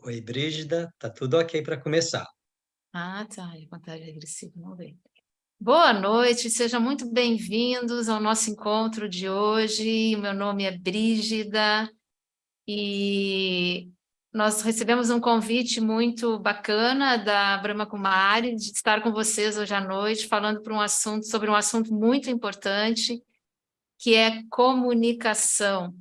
Oi, Brígida, tá tudo ok para começar. Ah, tá. É contagem regressiva, não vem. Boa noite, sejam muito bem-vindos ao nosso encontro de hoje. O meu nome é Brígida e nós recebemos um convite muito bacana da Brahma Kumari de estar com vocês hoje à noite, falando sobre um assunto muito importante, que é comunicação.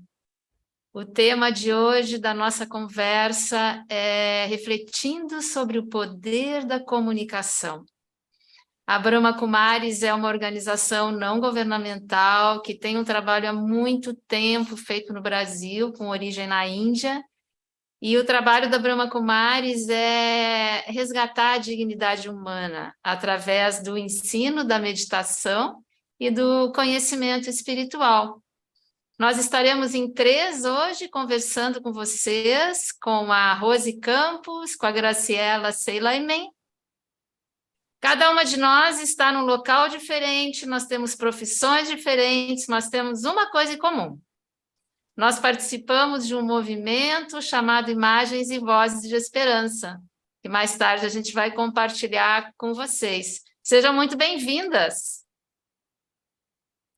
O tema de hoje da nossa conversa é refletindo sobre o poder da comunicação. A Brahma Kumaris é uma organização não governamental que tem um trabalho há muito tempo feito no Brasil, com origem na Índia, e o trabalho da Brahma Kumaris é resgatar a dignidade humana através do ensino da meditação e do conhecimento espiritual. Nós estaremos em três hoje conversando com vocês, com a Rose Campos, com a Graciela Seilainen. Cada uma de nós está num local diferente, nós temos profissões diferentes, nós temos uma coisa em comum. Nós participamos de um movimento chamado Imagens e Vozes de Esperança, que mais tarde a gente vai compartilhar com vocês. Sejam muito bem-vindas.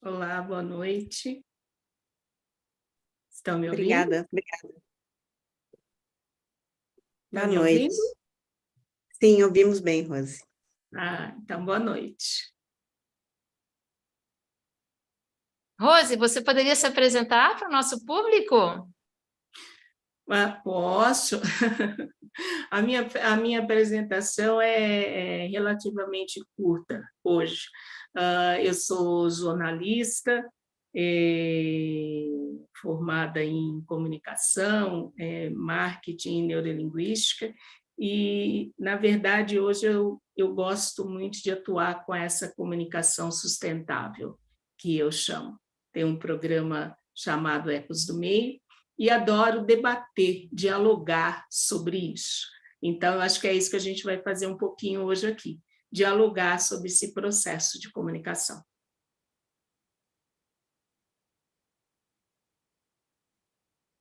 Olá, boa noite. Estão me ouvindo? Obrigada. Estão Boa me noite. ouvindo? Sim, ouvimos bem, Rose. Então, boa noite. Rose, você poderia se apresentar para o nosso público? Posso. A minha apresentação é relativamente curta hoje. Eu sou jornalista, formada em comunicação, marketing e neurolinguística, e, na verdade, hoje eu gosto muito de atuar com essa comunicação sustentável, que eu chamo. Tem um programa chamado Ecos do Meio, e adoro debater, dialogar sobre isso. Então, eu acho que é isso que a gente vai fazer um pouquinho hoje aqui, dialogar sobre esse processo de comunicação.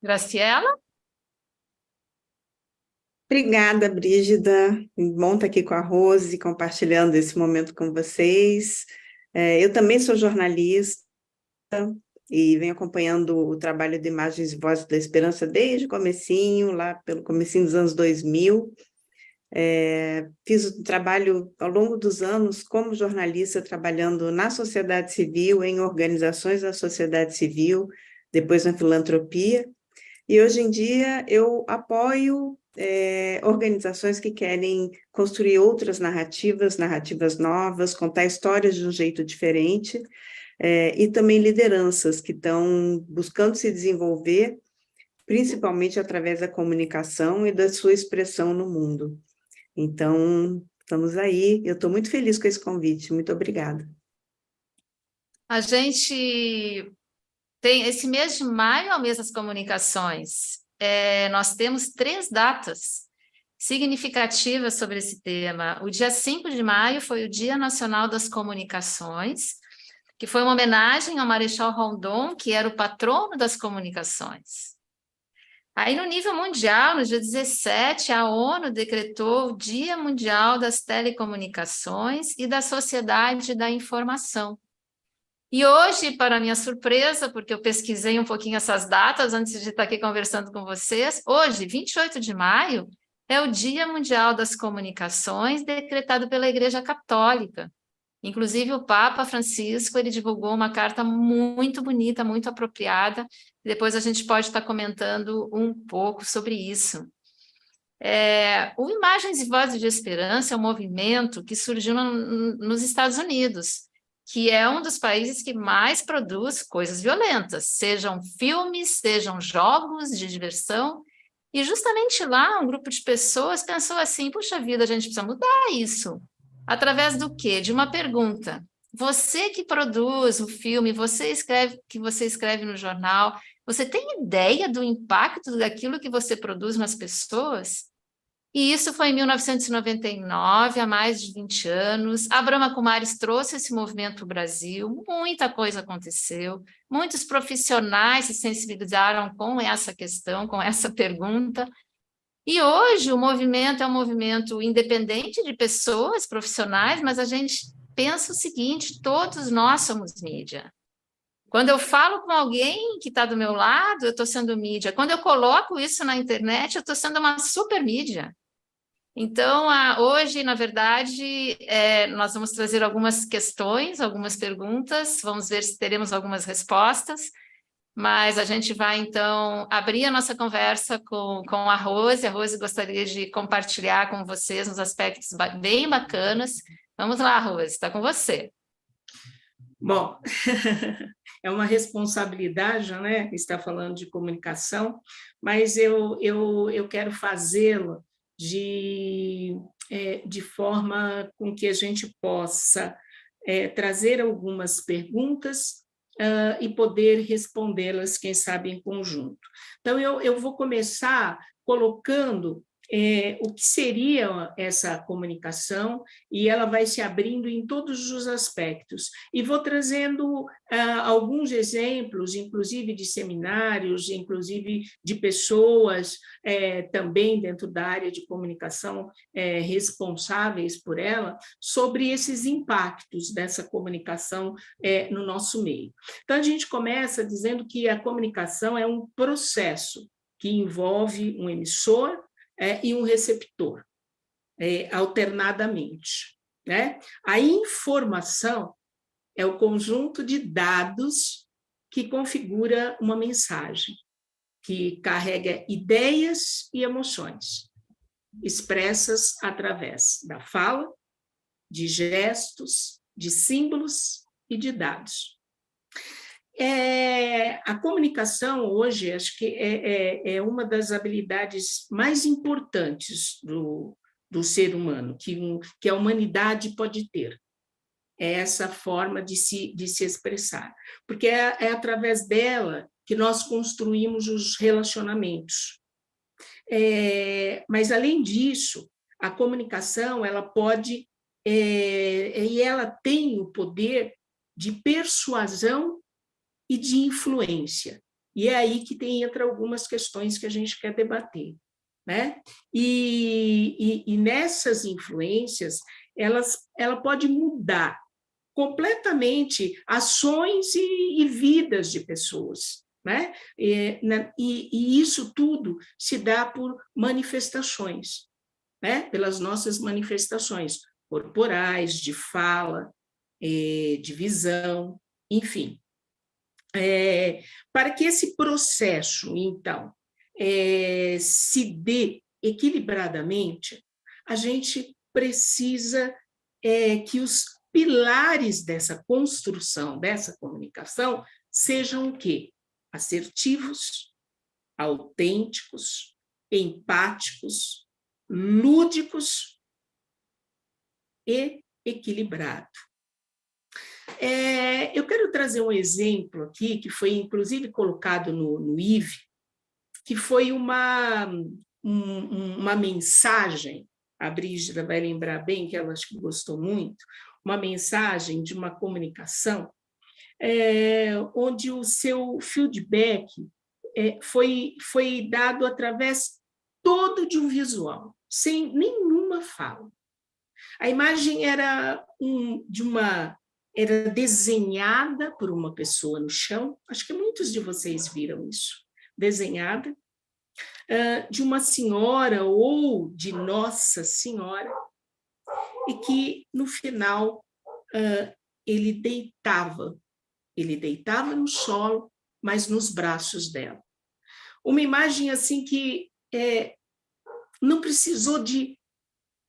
Graciela? Obrigada, Brígida. Bom estar aqui com a Rose, compartilhando esse momento com vocês. Eu também sou jornalista e venho acompanhando o trabalho de Imagens e Vozes da Esperança desde o comecinho, lá pelo comecinho dos anos 2000. Fiz o trabalho ao longo dos anos como jornalista, trabalhando na sociedade civil, em organizações da sociedade civil, depois na filantropia. E hoje em dia eu apoio organizações que querem construir outras narrativas novas, contar histórias de um jeito diferente, e também lideranças que estão buscando se desenvolver, principalmente através da comunicação e da sua expressão no mundo. Então, estamos aí. Eu estou muito feliz com esse convite. Muito obrigada. A gente tem esse mês de maio, é o mês das comunicações. Nós temos 3 datas significativas sobre esse tema. O dia 5 de maio foi o Dia Nacional das Comunicações, que foi uma homenagem ao Marechal Rondon, que era o patrono das comunicações. Aí, no nível mundial, no dia 17, a ONU decretou o Dia Mundial das Telecomunicações e da Sociedade da Informação. E hoje, para minha surpresa, porque eu pesquisei um pouquinho essas datas antes de estar aqui conversando com vocês, hoje, 28 de maio, é o Dia Mundial das Comunicações, decretado pela Igreja Católica. Inclusive, o Papa Francisco, ele divulgou uma carta muito bonita, muito apropriada, e depois a gente pode estar comentando um pouco sobre isso. O Imagens e Vozes de Esperança é um movimento que surgiu nos Estados Unidos, que é um dos países que mais produz coisas violentas, sejam filmes, sejam jogos de diversão, e justamente lá um grupo de pessoas pensou assim, puxa vida, a gente precisa mudar isso. Através do quê? De uma pergunta. Você que produz o filme, você escreve no jornal, você tem ideia do impacto daquilo que você produz nas pessoas? E isso foi em 1999, há mais de 20 anos. A Brahma Kumaris trouxe esse movimento para o Brasil, muita coisa aconteceu, muitos profissionais se sensibilizaram com essa questão, com essa pergunta, E hoje o movimento é um movimento independente de pessoas profissionais, mas a gente pensa o seguinte: todos nós somos mídia. Quando eu falo com alguém que está do meu lado, eu estou sendo mídia. Quando eu coloco isso na internet, eu estou sendo uma super mídia. Então, hoje, na verdade, nós vamos trazer algumas questões, algumas perguntas, vamos ver se teremos algumas respostas, mas a gente vai, então, abrir a nossa conversa com a Rose. A Rose gostaria de compartilhar com vocês uns aspectos bem bacanas. Vamos lá, Rose, está com você. Bom, é uma responsabilidade, né, estar falando de comunicação, mas eu quero fazê-lo de forma com que a gente possa trazer algumas perguntas e poder respondê-las, quem sabe, em conjunto. Então, eu vou começar colocando o que seria essa comunicação, e ela vai se abrindo em todos os aspectos. E vou trazendo alguns exemplos, inclusive de seminários, inclusive de pessoas também dentro da área de comunicação responsáveis por ela, sobre esses impactos dessa comunicação no nosso meio. Então, a gente começa dizendo que a comunicação é um processo que envolve um emissor e um receptor, alternadamente, né? A informação é o conjunto de dados que configura uma mensagem, que carrega ideias e emoções, expressas através da fala, de gestos, de símbolos e de dados. A comunicação hoje, acho que é uma das habilidades mais importantes do ser humano, que a humanidade pode ter. É essa forma de se expressar, porque é através dela que nós construímos os relacionamentos. Mas, além disso, a comunicação ela pode, e ela tem o poder de persuasão e de influência. E é aí que entra algumas questões que a gente quer debater, né? E nessas influências, ela pode mudar completamente ações e vidas de pessoas, né? E isso tudo se dá por manifestações, né? Pelas nossas manifestações corporais, de fala, de visão, enfim. Para que esse processo, então, se dê equilibradamente, a gente precisa que os pilares dessa construção, dessa comunicação, sejam o quê? Assertivos, autênticos, empáticos, lúdicos e equilibrados. Eu quero trazer um exemplo aqui, que foi inclusive colocado no IVE, que foi uma mensagem, a Brígida vai lembrar bem, que ela acho que gostou muito, uma mensagem de uma comunicação, onde o seu feedback foi dado através todo de um visual, sem nenhuma fala. A imagem era era desenhada por uma pessoa no chão, acho que muitos de vocês viram isso, desenhada, de uma senhora ou de Nossa Senhora, e que, no final, ele deitava no solo, mas nos braços dela. Uma imagem assim que não precisou de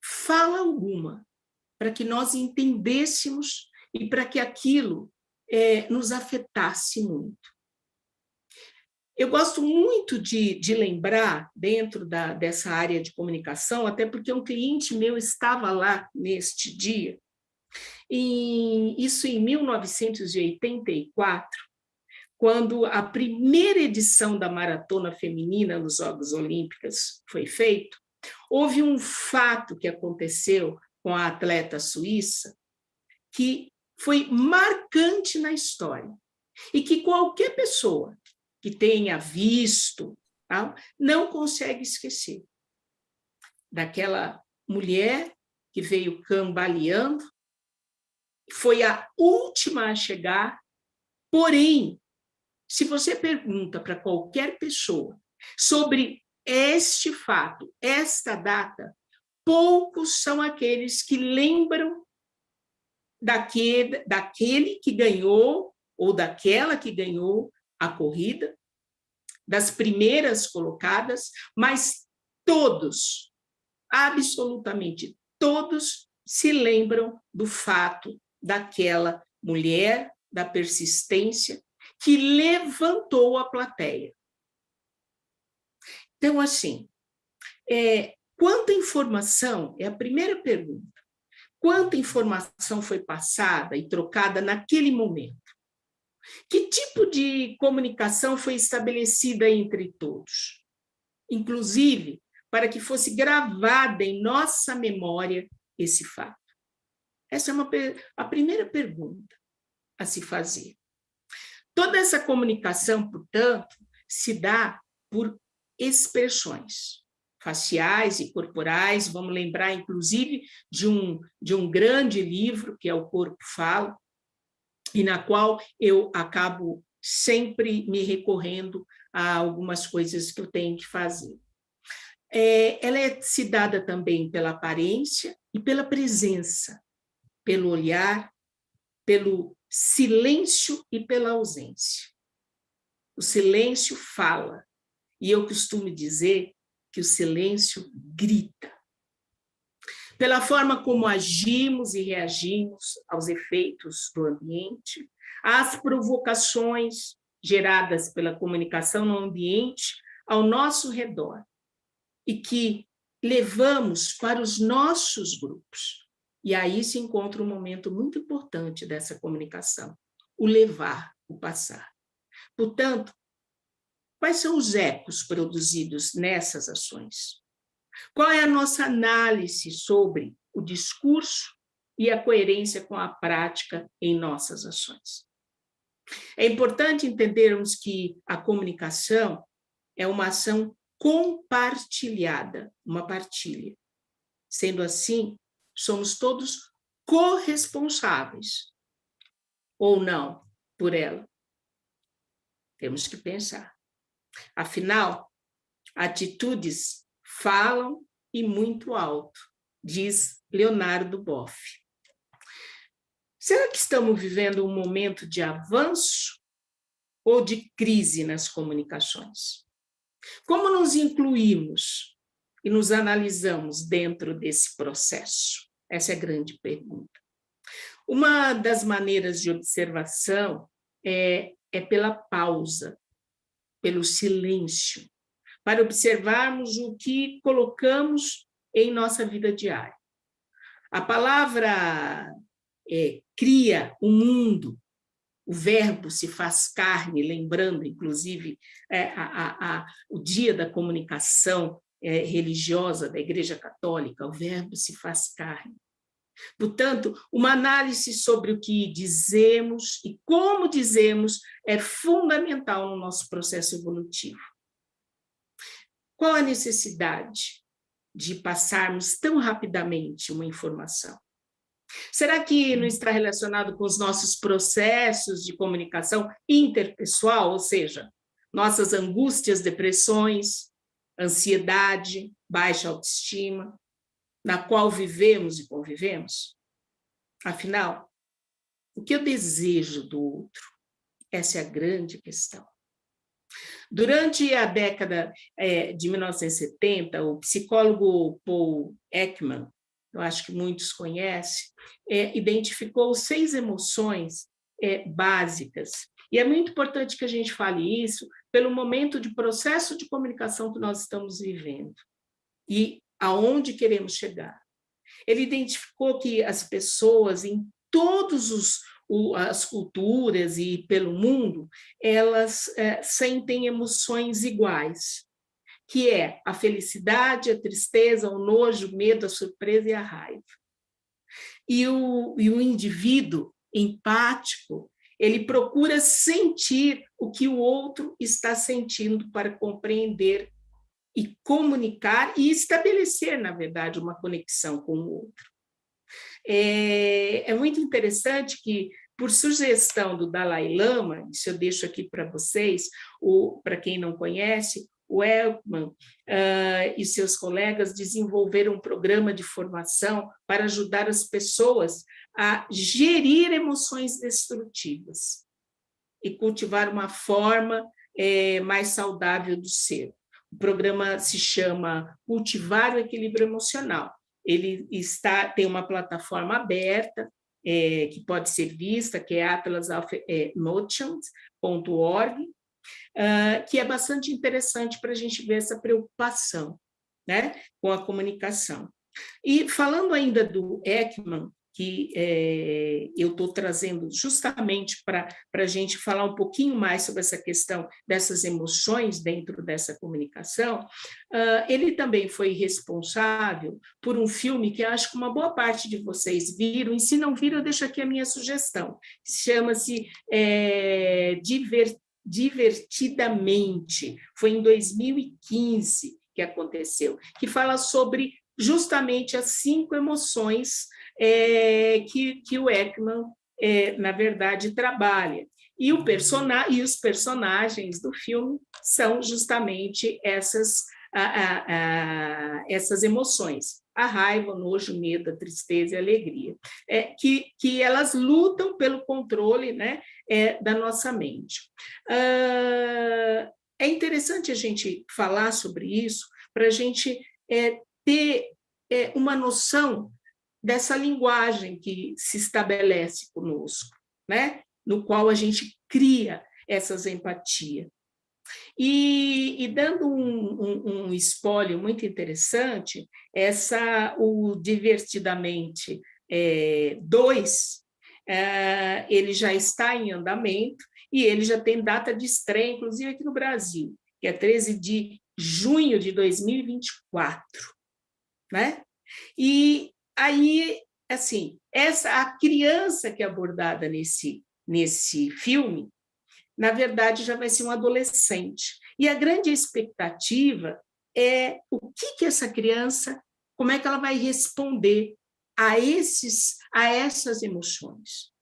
fala alguma para que nós entendêssemos e para que aquilo nos afetasse muito. Eu gosto muito de lembrar, dentro dessa área de comunicação, até porque um cliente meu estava lá neste dia, isso em 1984, quando a primeira edição da Maratona Feminina nos Jogos Olímpicos foi feita, houve um fato que aconteceu com a atleta suíça que foi marcante na história e que qualquer pessoa que tenha visto não consegue esquecer. daquela mulher que veio cambaleando, foi a última a chegar, porém, se você pergunta para qualquer pessoa sobre este fato, esta data, poucos são aqueles que lembram daquele que ganhou ou daquela que ganhou a corrida, das primeiras colocadas, mas todos, absolutamente todos, se lembram do fato daquela mulher, da persistência, que levantou a plateia. Então, assim, quanta informação, é a primeira pergunta, quanta informação foi passada e trocada naquele momento? Que tipo de comunicação foi estabelecida entre todos? Inclusive, para que fosse gravada em nossa memória esse fato. Essa é a primeira pergunta a se fazer. Toda essa comunicação, portanto, se dá por expressões faciais e corporais. Vamos lembrar, inclusive, de um grande livro, que é O Corpo Fala, e na qual eu acabo sempre me recorrendo a algumas coisas que eu tenho que fazer. Ela é se dada também pela aparência e pela presença, pelo olhar, pelo silêncio e pela ausência. O silêncio fala, e eu costumo dizer que o silêncio grita. Pela forma como agimos e reagimos aos efeitos do ambiente, às provocações geradas pela comunicação no ambiente ao nosso redor, e que levamos para os nossos grupos. E aí se encontra um momento muito importante dessa comunicação, o levar, o passar. Portanto, quais são os ecos produzidos nessas ações? Qual é a nossa análise sobre o discurso e a coerência com a prática em nossas ações? É importante entendermos que a comunicação é uma ação compartilhada, uma partilha. Sendo assim, somos todos corresponsáveis, ou não, por ela. Temos que pensar. Afinal, atitudes falam e muito alto, diz Leonardo Boff. Será que estamos vivendo um momento de avanço ou de crise nas comunicações? Como nos incluímos e nos analisamos dentro desse processo? Essa é a grande pergunta. Uma das maneiras de observação é pela pausa, pelo silêncio, para observarmos o que colocamos em nossa vida diária. A palavra cria o mundo, o verbo se faz carne, lembrando, inclusive, o dia da comunicação religiosa da Igreja Católica, o verbo se faz carne. Portanto, uma análise sobre o que dizemos e como dizemos é fundamental no nosso processo evolutivo. Qual a necessidade de passarmos tão rapidamente uma informação? Será que não está relacionado com os nossos processos de comunicação interpessoal, ou seja, nossas angústias, depressões, ansiedade, baixa autoestima, na qual vivemos e convivemos? Afinal, o que eu desejo do outro? Essa é a grande questão. Durante a década de 1970, o psicólogo Paul Ekman, eu acho que muitos conhecem, identificou 6 emoções básicas. E é muito importante que a gente fale isso pelo momento de processo de comunicação que nós estamos vivendo e aonde queremos chegar. Ele identificou que as pessoas em todas as culturas e pelo mundo, elas sentem emoções iguais, que é a felicidade, a tristeza, o nojo, o medo, a surpresa e a raiva. E o indivíduo empático, ele procura sentir o que o outro está sentindo para compreender e comunicar e estabelecer, na verdade, uma conexão com o outro. É muito interessante que, por sugestão do Dalai Lama, isso eu deixo aqui para vocês, para quem não conhece, o Ekman e seus colegas desenvolveram um programa de formação para ajudar as pessoas a gerir emoções destrutivas e cultivar uma forma mais saudável do ser. O programa se chama Cultivar o Equilíbrio Emocional. Ele tem uma plataforma aberta, que pode ser vista, que é atlasofemotions.org, que é bastante interessante para a gente ver essa preocupação, né, com a comunicação. E falando ainda do Ekman, que eu estou trazendo justamente para a gente falar um pouquinho mais sobre essa questão dessas emoções dentro dessa comunicação, ele também foi responsável por um filme que acho que uma boa parte de vocês viram, e se não viram, eu deixo aqui a minha sugestão, chama-se Divertidamente, foi em 2015 que aconteceu, que fala sobre justamente as 5 emoções que o Ekman, na verdade, trabalha. E os personagens do filme são justamente essas emoções, a raiva, o nojo, o medo, a tristeza e a alegria, que elas lutam pelo controle, né, da nossa mente. É interessante a gente falar sobre isso para a gente ter uma noção dessa linguagem que se estabelece conosco, né? No qual a gente cria essas empatias. E dando um spoiler muito interessante, o Divertidamente 2, ele já está em andamento e ele já tem data de estreia, inclusive aqui no Brasil, que é 13 de junho de 2024, né? E aí, assim, a criança que é abordada nesse filme, na verdade, já vai ser um adolescente. E a grande expectativa é o que essa criança, como é que ela vai responder a essas emoções.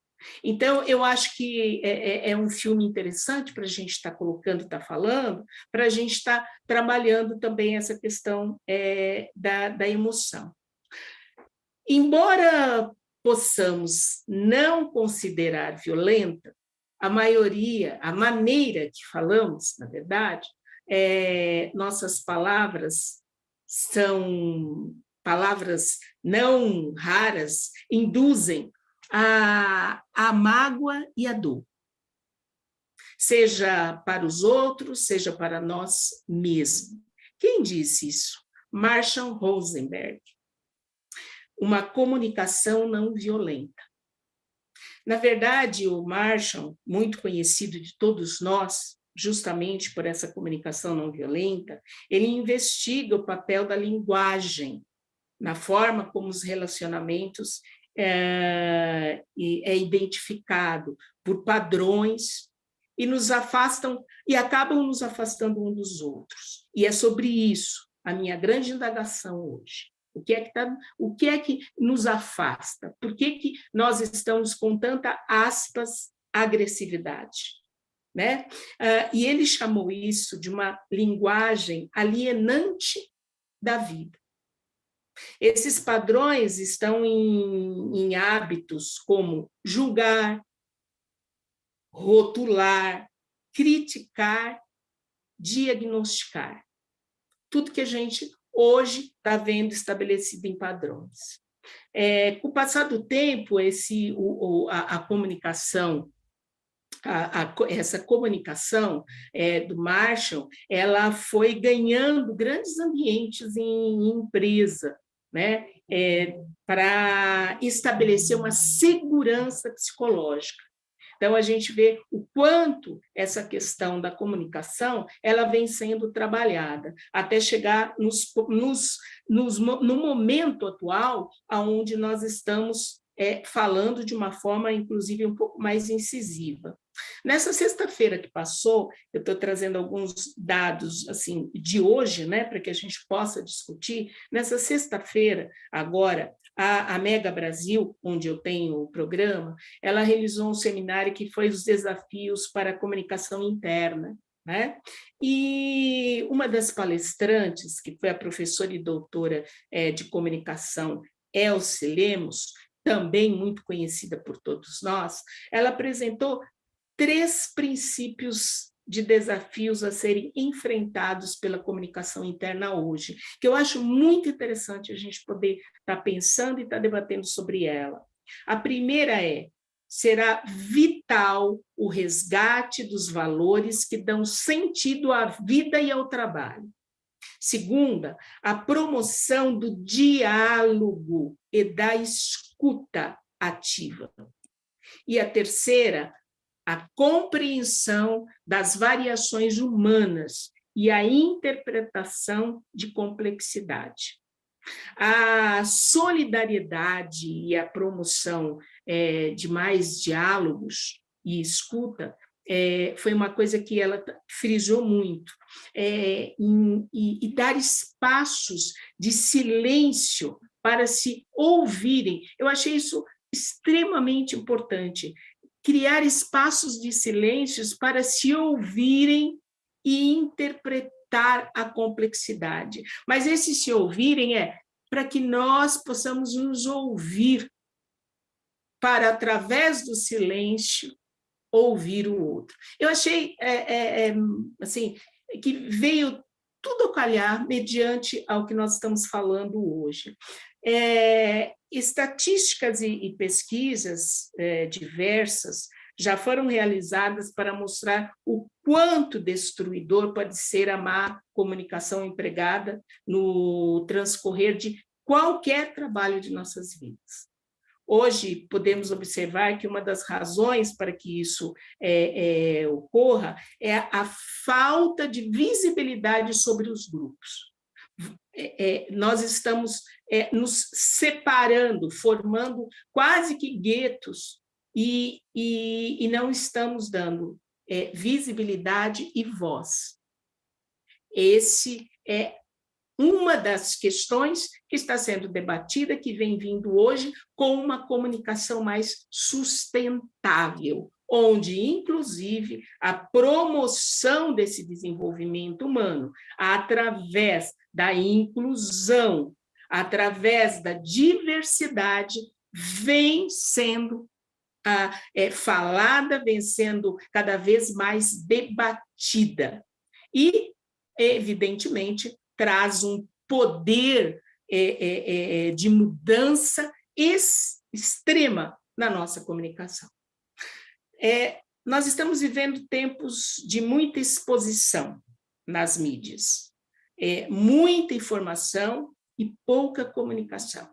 Então, eu acho que é um filme interessante para a gente estar colocando, estar falando, para a gente estar trabalhando também essa questão da emoção. Embora possamos não considerar violenta, a maneira que falamos, na verdade, nossas palavras são palavras não raras, induzem a mágoa e a dor, seja para os outros, seja para nós mesmos. Quem disse isso? Marshall Rosenberg. Uma comunicação não violenta. Na verdade, o Marshall, muito conhecido de todos nós, justamente por essa comunicação não violenta, ele investiga o papel da linguagem na forma como os relacionamentos é identificado por padrões e nos afastam e acabam nos afastando um dos outros. E é sobre isso a minha grande indagação hoje. O que é que nos afasta? Por que nós estamos com tanta, aspas, agressividade? Né? E ele chamou isso de uma linguagem alienante da vida. Esses padrões estão em hábitos como julgar, rotular, criticar, diagnosticar. Tudo que a gente hoje está vendo estabelecido em padrões. Com o passar do tempo, a comunicação, essa comunicação do Marshall, ela foi ganhando grandes ambientes em empresa, né, para estabelecer uma segurança psicológica. Então, a gente vê o quanto essa questão da comunicação ela vem sendo trabalhada, até chegar no momento atual, onde nós estamos falando de uma forma, inclusive, um pouco mais incisiva. Nessa sexta-feira que passou, eu estou trazendo alguns dados assim, de hoje, né, para que a gente possa discutir. Nessa sexta-feira, agora, a Mega Brasil, onde eu tenho o programa, ela realizou um seminário que foi os desafios para a comunicação interna, né? E uma das palestrantes, que foi a professora e doutora de comunicação, Elce Lemos, também muito conhecida por todos nós, ela apresentou 3 princípios de desafios a serem enfrentados pela comunicação interna hoje, que eu acho muito interessante a gente poder estar pensando e estar debatendo sobre ela. A primeira será vital o resgate dos valores que dão sentido à vida e ao trabalho. Segunda, a promoção do diálogo e da escuta ativa. E a terceira, a compreensão das variações humanas e a interpretação de complexidade. A solidariedade e a promoção de mais diálogos e escuta foi uma coisa que ela frisou muito, e dar espaços de silêncio para se ouvirem. Eu achei isso extremamente importante, criar espaços de silêncios para se ouvirem e interpretar a complexidade. Mas esse se ouvirem para que nós possamos nos ouvir, para, através do silêncio, ouvir o outro. Eu achei assim, que veio tudo a calhar mediante ao que nós estamos falando hoje. Estatísticas e pesquisas diversas já foram realizadas para mostrar o quanto destruidor pode ser a má comunicação empregada no transcorrer de qualquer trabalho de nossas vidas. Hoje, podemos observar que uma das razões para que isso ocorra é a falta de visibilidade sobre os grupos. Nós estamos nos separando, formando quase que guetos, e não estamos dando visibilidade e voz. Esse é uma das questões que está sendo debatida, que vem vindo hoje com uma comunicação mais sustentável, onde, inclusive, a promoção desse desenvolvimento humano, através da inclusão, através da diversidade, vem sendo falada, vem sendo cada vez mais debatida. E, evidentemente, traz um poder de mudança extrema na nossa comunicação. Nós estamos vivendo tempos de muita exposição nas mídias, muita informação e pouca comunicação.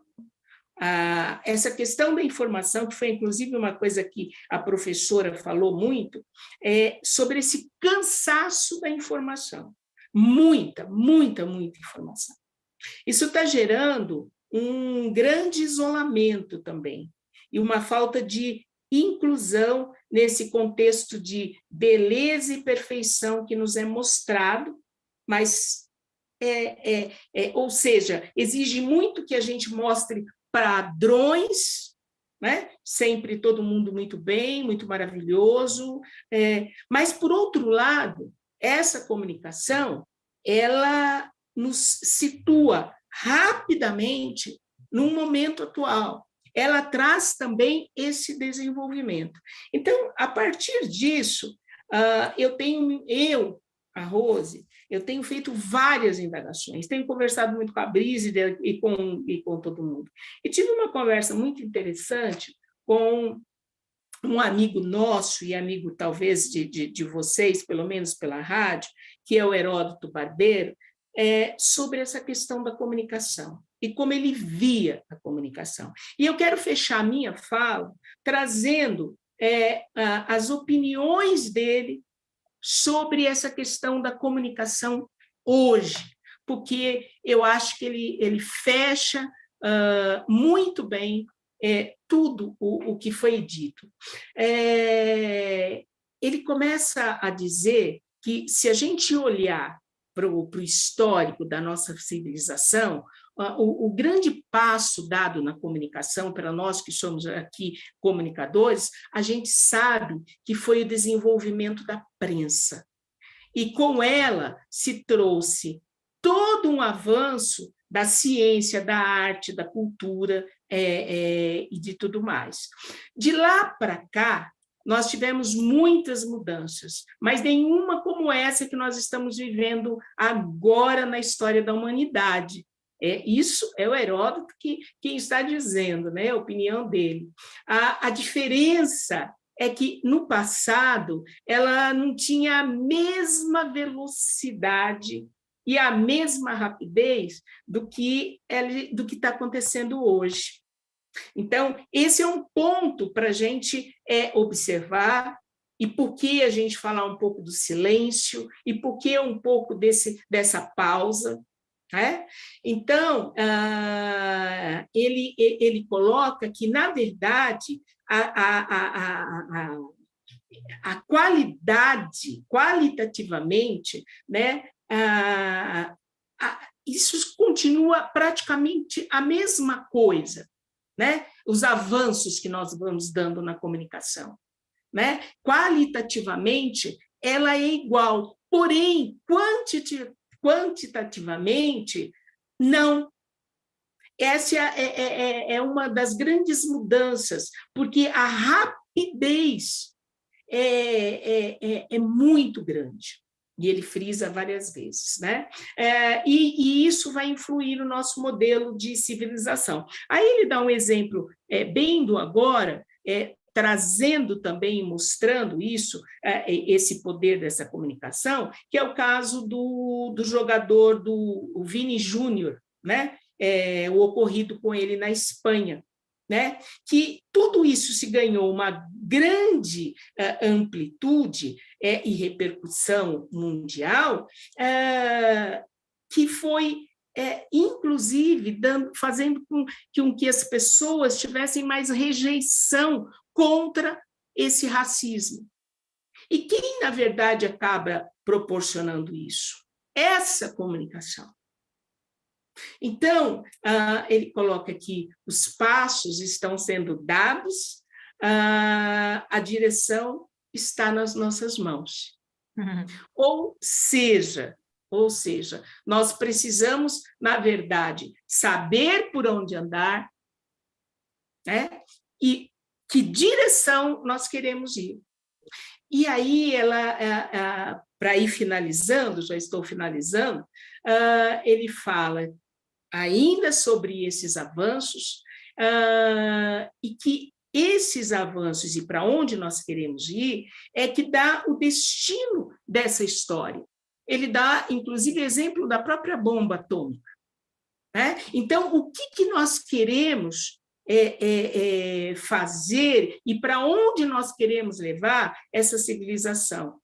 Essa questão da informação, que foi inclusive uma coisa que a professora falou muito, sobre esse cansaço da informação. Muita informação. Isso está gerando um grande isolamento também, e uma falta de inclusão nesse contexto de beleza e perfeição que nos é mostrado, mas, ou seja, exige muito que a gente mostre padrões, né? Sempre todo mundo muito bem, muito maravilhoso, mas, por outro lado, essa comunicação, ela nos situa rapidamente no momento atual. Ela traz também esse desenvolvimento. Então, a partir disso, a Rose, eu tenho feito várias indagações, tenho conversado muito com a Brígida e com todo mundo. E tive uma conversa muito interessante com um amigo nosso, e amigo talvez de vocês, pelo menos pela rádio, que é o Heródoto Barbeiro, sobre essa questão da comunicação e como ele via a comunicação. E eu quero fechar a minha fala trazendo as opiniões dele sobre essa questão da comunicação hoje, porque eu acho que ele fecha muito bem tudo o que foi dito. Ele começa a dizer que, se a gente olhar para o histórico da nossa civilização, o grande passo dado na comunicação, para nós que somos aqui comunicadores, a gente sabe que foi o desenvolvimento da prensa. E com ela se trouxe todo um avanço da ciência, da arte, da cultura e de tudo mais. De lá para cá, nós tivemos muitas mudanças, mas nenhuma como essa que nós estamos vivendo agora na história da humanidade. Isso é o Heródoto quem está dizendo, né? A opinião dele. A diferença é que, no passado, ela não tinha a mesma velocidade e a mesma rapidez do que está acontecendo hoje. Então, esse é um ponto para a gente observar, e por que a gente falar um pouco do silêncio, e por que um pouco dessa pausa. Né? Então, ele coloca que, na verdade, a qualidade, qualitativamente, né, isso continua praticamente a mesma coisa. Né? Os avanços que nós vamos dando na comunicação. Né? Qualitativamente, ela é igual, porém, quantitativamente, não. Essa é uma das grandes mudanças, porque a rapidez é muito grande. E ele frisa várias vezes. Né? E isso vai influir no nosso modelo de civilização. Aí ele dá um exemplo bem do agora, trazendo também, mostrando isso, esse poder dessa comunicação, que é o caso do jogador do Vini Júnior, né? O ocorrido com ele na Espanha. Né? Que tudo isso se ganhou uma grande amplitude e repercussão mundial, que foi, inclusive, fazendo com que as pessoas tivessem mais rejeição contra esse racismo. E quem, na verdade, acaba proporcionando isso? Essa comunicação. Então, ele coloca que os passos estão sendo dados, a direção está nas nossas mãos. Uhum. Ou seja, nós precisamos, na verdade, saber por onde andar, né? E que direção nós queremos ir. E aí, para ir finalizando, já estou finalizando, ele fala ainda sobre esses avanços, e que esses avanços e para onde nós queremos ir é que dá o destino dessa história. Ele dá, inclusive, exemplo da própria bomba atômica. Né? Então, o que nós queremos fazer e para onde nós queremos levar essa civilização?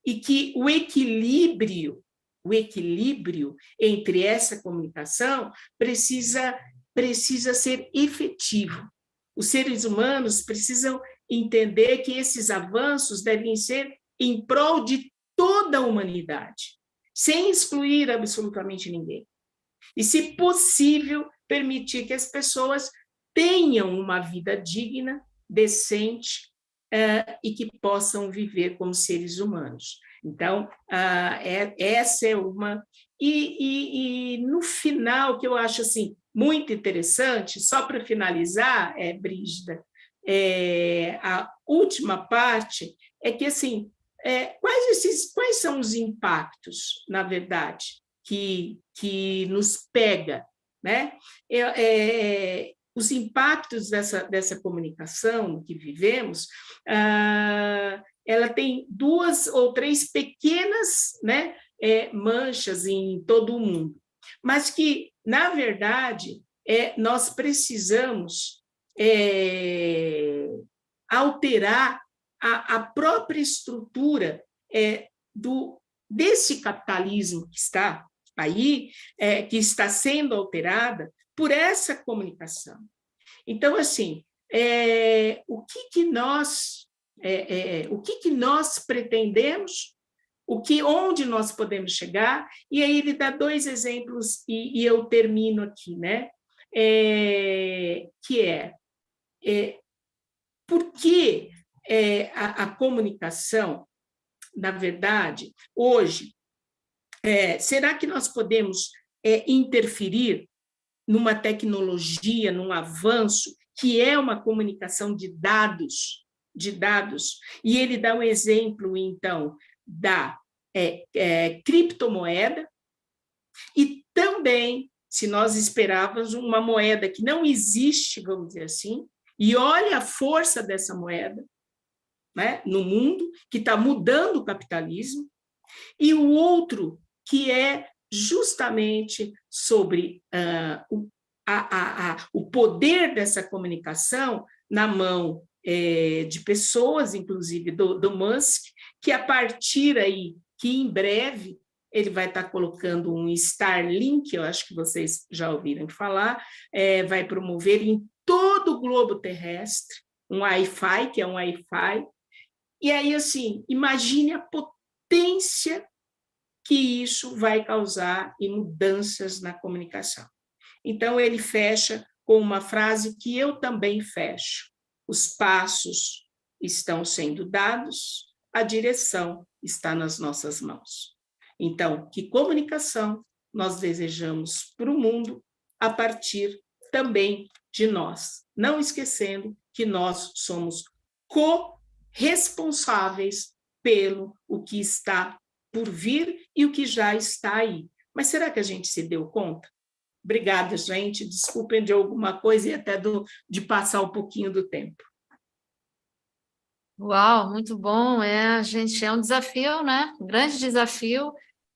E que o equilíbrio entre essa comunicação precisa ser efetivo. Os seres humanos precisam entender que esses avanços devem ser em prol de toda a humanidade, sem excluir absolutamente ninguém. E, se possível, permitir que as pessoas tenham uma vida digna, decente, e que possam viver como seres humanos. Então, essa é uma... E no final, que eu acho assim, muito interessante, só para finalizar, Brígida, a última parte é que, assim, quais são os impactos, na verdade, que nos pega, né? Os impactos dessa comunicação que vivemos, ela tem 2 ou 3 pequenas, né, manchas em todo o mundo, mas que, na verdade, nós precisamos alterar a própria estrutura desse capitalismo que está aí, que está sendo alterada por essa comunicação. Então, assim, o que nós pretendemos, onde nós podemos chegar, e aí ele dá 2 exemplos, e eu termino aqui, né? Por que a comunicação, na verdade, hoje, será que nós podemos interferir numa tecnologia, num avanço, que é uma comunicação de dados, e ele dá um exemplo, então, da criptomoeda, e também, se nós esperávamos uma moeda que não existe, vamos dizer assim, e olha a força dessa moeda, né, no mundo, que está mudando o capitalismo, e o outro que é justamente sobre o poder dessa comunicação na mão de pessoas, inclusive do Musk, que a partir aí, que em breve ele vai estar colocando um Starlink, eu acho que vocês já ouviram falar, vai promover em todo o globo terrestre um Wi-Fi, que é um Wi-Fi, e aí, assim, imagine a potência que isso vai causar em mudanças na comunicação. Então, ele fecha com uma frase que eu também fecho: os passos estão sendo dados, a direção está nas nossas mãos. Então, que comunicação nós desejamos para o mundo a partir também de nós, não esquecendo que nós somos corresponsáveis pelo o que está por vir e o que já está aí. Mas será que a gente se deu conta? Obrigada, gente. Desculpem de alguma coisa e até de passar um pouquinho do tempo. Uau, muito bom. Gente, é um desafio, né? Um grande desafio.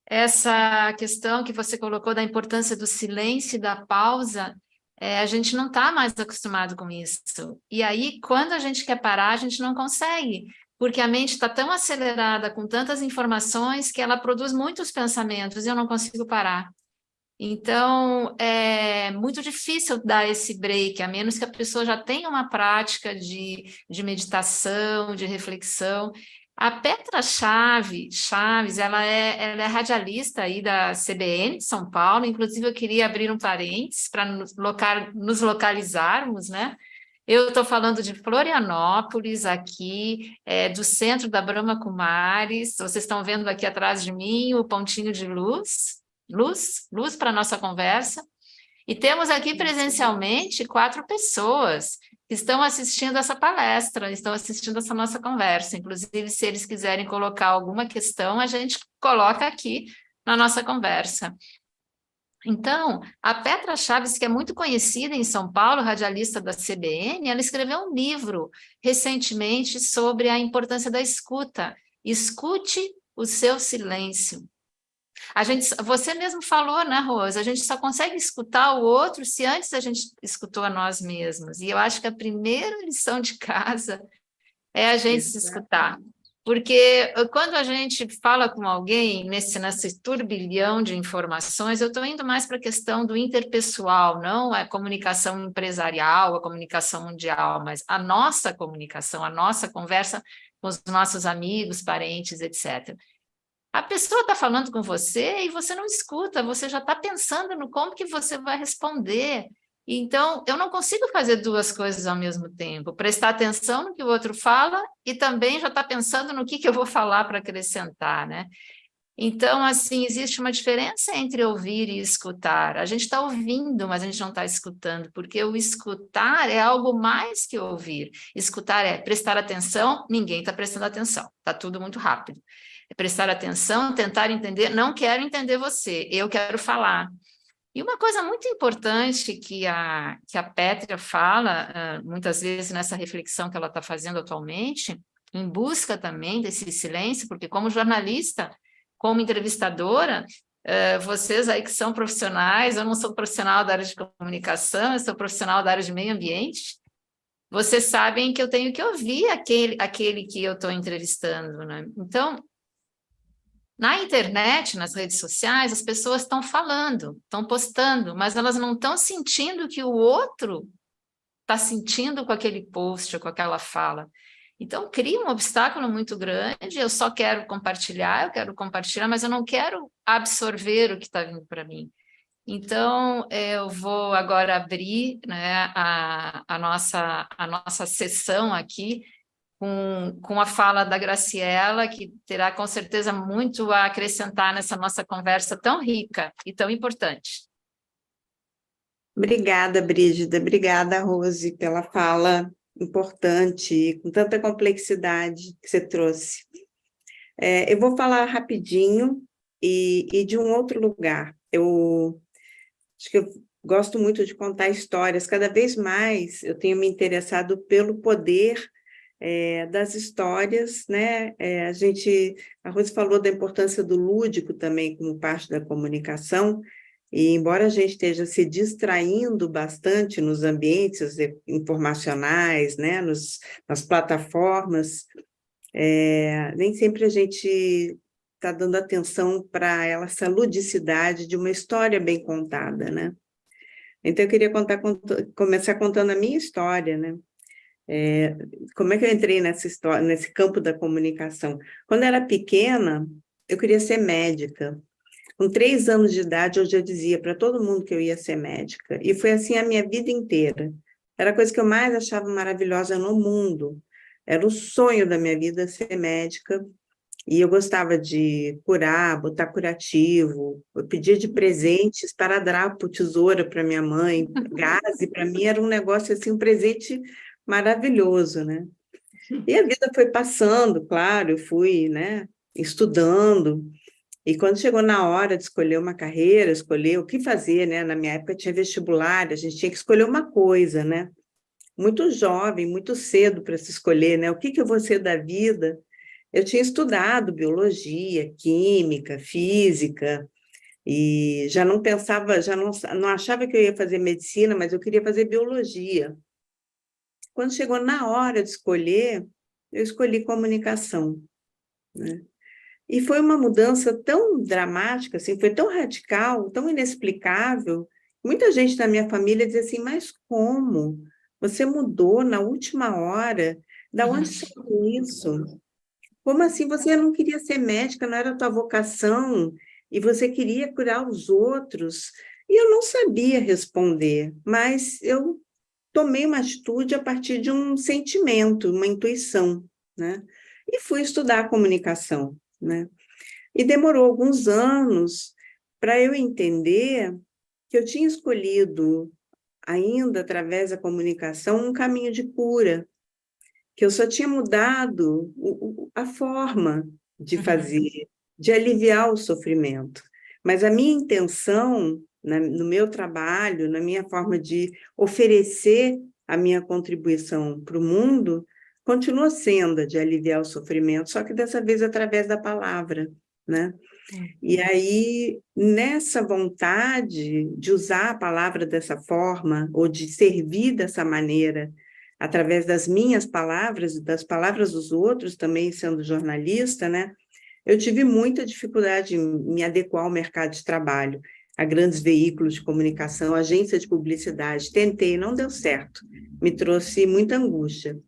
Essa questão que você colocou da importância do silêncio e da pausa, a gente não está mais acostumado com isso. E aí, quando a gente quer parar, a gente não consegue, porque a mente está tão acelerada com tantas informações que ela produz muitos pensamentos e eu não consigo parar. Então, é muito difícil dar esse break, a menos que a pessoa já tenha uma prática de meditação, de reflexão. A Petra Chaves, ela é radialista aí da CBN de São Paulo, inclusive eu queria abrir um parênteses para nos localizarmos, né? Eu estou falando de Florianópolis, aqui, do centro da Brahma Kumaris. Vocês estão vendo aqui atrás de mim o pontinho de luz para a nossa conversa. E temos aqui presencialmente 4 pessoas que estão assistindo essa palestra, estão assistindo essa nossa conversa. Inclusive, se eles quiserem colocar alguma questão, a gente coloca aqui na nossa conversa. Então, a Petra Chaves, que é muito conhecida em São Paulo, radialista da CBN, ela escreveu um livro recentemente sobre a importância da escuta. Escute o seu silêncio. Você mesmo falou, né, Rosa? A gente só consegue escutar o outro se antes a gente escutou a nós mesmos. E eu acho que a primeira lição de casa é a gente se escutar. Porque quando a gente fala com alguém nesse turbilhão de informações, eu estou indo mais para a questão do interpessoal, não a comunicação empresarial, a comunicação mundial, mas a nossa comunicação, a nossa conversa com os nossos amigos, parentes, etc. A pessoa está falando com você e você não escuta, você já está pensando no como que você vai responder. Então, eu não consigo fazer 2 coisas ao mesmo tempo, prestar atenção no que o outro fala e também já estar pensando no que eu vou falar para acrescentar, né? Então, assim, existe uma diferença entre ouvir e escutar. A gente está ouvindo, mas a gente não está escutando, porque o escutar é algo mais que ouvir. Escutar é prestar atenção, ninguém está prestando atenção, está tudo muito rápido. É prestar atenção, tentar entender, não quero entender você, eu quero falar. E uma coisa muito importante que a Petra fala, muitas vezes nessa reflexão que ela está fazendo atualmente, em busca também desse silêncio, porque como jornalista, como entrevistadora, vocês aí que são profissionais, eu não sou profissional da área de comunicação, eu sou profissional da área de meio ambiente, vocês sabem que eu tenho que ouvir aquele que eu estou entrevistando, né? Então, na internet, nas redes sociais, as pessoas estão falando, estão postando, mas elas não estão sentindo que o outro está sentindo com aquele post ou com aquela fala. Então, cria um obstáculo muito grande, eu só quero compartilhar, mas eu não quero absorver o que está vindo para mim. Então, eu vou agora abrir, né, a nossa sessão aqui com a fala da Graciela, que terá com certeza muito a acrescentar nessa nossa conversa tão rica e tão importante. Obrigada, Brígida. Obrigada, Rose, pela fala importante, com tanta complexidade que você trouxe. Eu vou falar rapidinho e de um outro lugar. Eu acho que eu gosto muito de contar histórias. Cada vez mais eu tenho me interessado pelo poder das histórias, né? A Rose falou da importância do lúdico também como parte da comunicação, e embora a gente esteja se distraindo bastante nos ambientes informacionais, né? Nas plataformas, nem sempre a gente está dando atenção para essa ludicidade de uma história bem contada, né? Então, eu queria começar contando a minha história, né? Como é que eu entrei nessa história, nesse campo da comunicação? Quando eu era pequena, eu queria ser médica. Com 3 anos de idade, eu já dizia para todo mundo que eu ia ser médica. E foi assim a minha vida inteira. Era a coisa que eu mais achava maravilhosa no mundo. Era o sonho da minha vida ser médica. E eu gostava de curar, botar curativo. Eu pedia de presentes esparadrapo, tesoura para minha mãe, gaze. Para mim era um negócio assim, um presente maravilhoso, né? E a vida foi passando, claro, eu fui, né, estudando. E quando chegou na hora de escolher uma carreira, escolher o que fazer, né? Na minha época tinha vestibular, a gente tinha que escolher uma coisa, né? Muito jovem, muito cedo para se escolher, né? O que eu vou ser da vida? Eu tinha estudado biologia, química, física, e já não pensava, já não achava que eu ia fazer medicina, mas eu queria fazer biologia. Quando chegou na hora de escolher, eu escolhi comunicação, né? E foi uma mudança tão dramática, assim, foi tão radical, tão inexplicável. Muita gente da minha família dizia assim, mas como? Você mudou na última hora? Da onde saiu isso? Como assim você não queria ser médica, não era a tua vocação, e você queria curar os outros? E eu não sabia responder, mas eu tomei uma atitude a partir de um sentimento, uma intuição, né? E fui estudar comunicação, né? E demorou alguns anos para eu entender que eu tinha escolhido, ainda através da comunicação, um caminho de cura, que eu só tinha mudado a forma de fazer, de aliviar o sofrimento. Mas a minha intenção, no meu trabalho, na minha forma de oferecer a minha contribuição para o mundo, continua sendo a de aliviar o sofrimento, só que dessa vez através da palavra, né? E aí, nessa vontade de usar a palavra dessa forma, ou de servir dessa maneira, através das minhas palavras e das palavras dos outros, também sendo jornalista, né? Eu tive muita dificuldade em me adequar ao mercado de trabalho, a grandes veículos de comunicação, agência de publicidade. Tentei, não deu certo. Me trouxe muita angústia.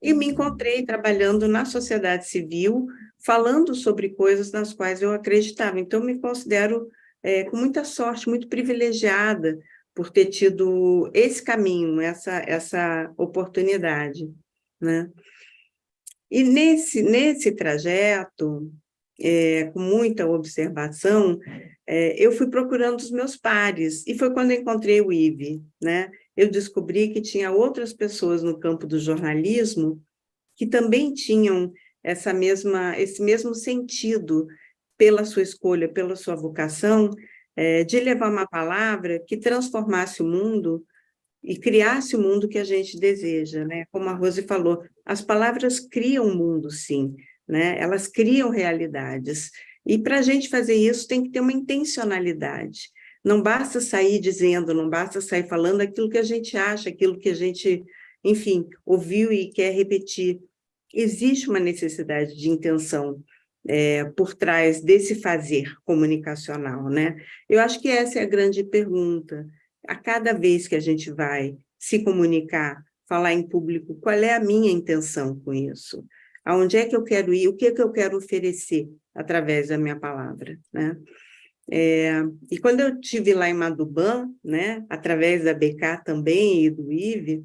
E me encontrei trabalhando na sociedade civil, falando sobre coisas nas quais eu acreditava. Então, me considero com muita sorte, muito privilegiada por ter tido esse caminho, essa oportunidade, né? E nesse trajeto, com muita observação, eu fui procurando os meus pares, e foi quando eu encontrei o Ive, né? Eu descobri que tinha outras pessoas no campo do jornalismo que também tinham esse mesmo sentido pela sua escolha, pela sua vocação, de levar uma palavra que transformasse o mundo e criasse o mundo que a gente deseja, né? Como a Rose falou, as palavras criam o mundo, sim, né? Elas criam realidades. E para a gente fazer isso tem que ter uma intencionalidade. Não basta sair dizendo, não basta sair falando aquilo que a gente acha, aquilo que a gente, enfim, ouviu e quer repetir. Existe uma necessidade de intenção por trás desse fazer comunicacional, né? Eu acho que essa é a grande pergunta. A cada vez que a gente vai se comunicar, falar em público, qual é a minha intenção com isso? Aonde é que eu quero ir? O que é que eu quero oferecer através da minha palavra, né? E quando eu estive lá em Madubã, né, através da BK também e do IVE,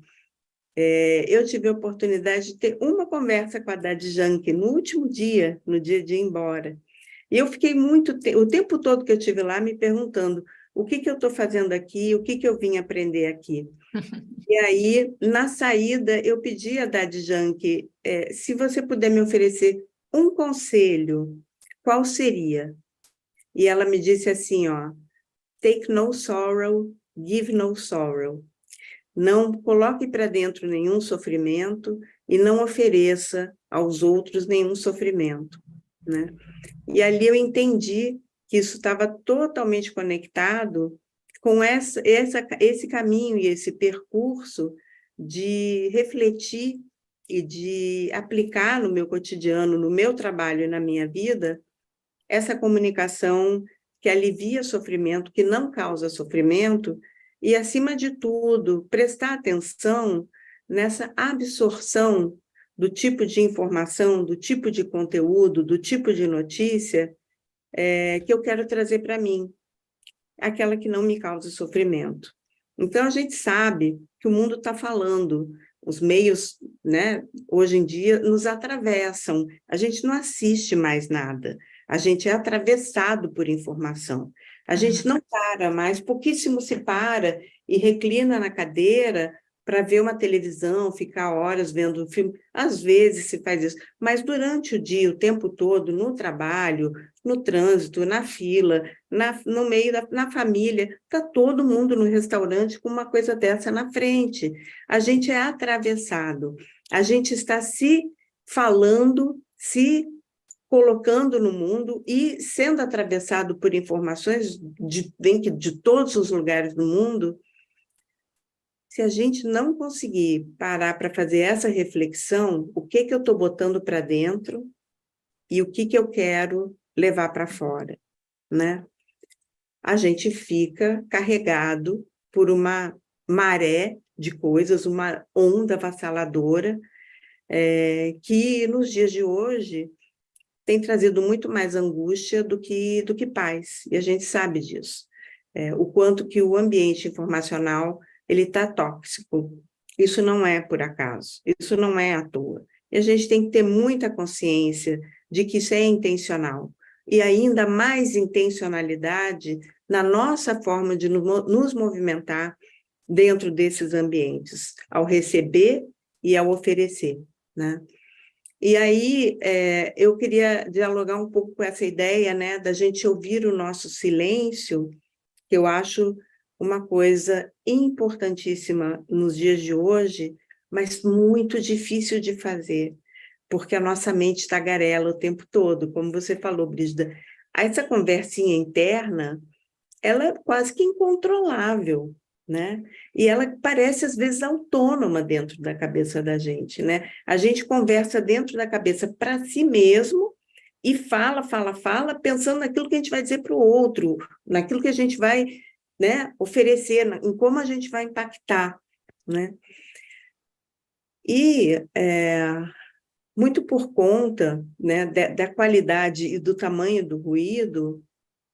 eu tive a oportunidade de ter uma conversa com a Dadjanke no último dia, no dia de ir embora. E eu fiquei o tempo todo que eu estive lá me perguntando o que eu estou fazendo aqui, o que eu vim aprender aqui. E aí, na saída, eu pedi a Dadjanke, se você puder me oferecer um conselho, qual seria? E ela me disse assim, ó, take no sorrow, give no sorrow. Não coloque para dentro nenhum sofrimento e não ofereça aos outros nenhum sofrimento, né? E ali eu entendi que isso estava totalmente conectado com esse caminho e esse percurso de refletir e de aplicar no meu cotidiano, no meu trabalho e na minha vida, essa comunicação que alivia sofrimento, que não causa sofrimento, e, acima de tudo, prestar atenção nessa absorção do tipo de informação, do tipo de conteúdo, do tipo de notícia que eu quero trazer para mim, aquela que não me causa sofrimento. Então, a gente sabe que o mundo está falando, os meios, né, hoje em dia, nos atravessam, a gente não assiste mais nada, a gente é atravessado por informação, a gente não para mais, pouquíssimo se para e reclina na cadeira para ver uma televisão, ficar horas vendo um filme, às vezes se faz isso, mas durante o dia, o tempo todo, no trabalho, no trânsito, na fila, no meio na família, está todo mundo no restaurante com uma coisa dessa na frente. A gente é atravessado, a gente está se falando, se colocando no mundo e sendo atravessado por informações de todos os lugares do mundo. Se a gente não conseguir parar para fazer essa reflexão, o que eu estou botando para dentro e o que eu quero levar para fora, né? A gente fica carregado por uma maré de coisas, uma onda avassaladora, que nos dias de hoje tem trazido muito mais angústia do que paz, e a gente sabe disso. O quanto que o ambiente informacional ele está tóxico. Isso não é por acaso, isso não é à toa. E a gente tem que ter muita consciência de que isso é intencional, e ainda mais intencionalidade na nossa forma de nos movimentar dentro desses ambientes, ao receber e ao oferecer, né? E aí, eu queria dialogar um pouco com essa ideia, né, da gente ouvir o nosso silêncio, que eu acho uma coisa importantíssima nos dias de hoje, mas muito difícil de fazer, porque a nossa mente tagarela o tempo todo, como você falou, Brígida. Essa conversinha interna, ela é quase que incontrolável, né? E ela parece, às vezes, autônoma dentro da cabeça da gente, né? A gente conversa dentro da cabeça para si mesmo e fala, pensando naquilo que a gente vai dizer para o outro, naquilo que a gente vai, né, oferecer, em como a gente vai impactar, né? E muito por conta, né, da qualidade e do tamanho do ruído,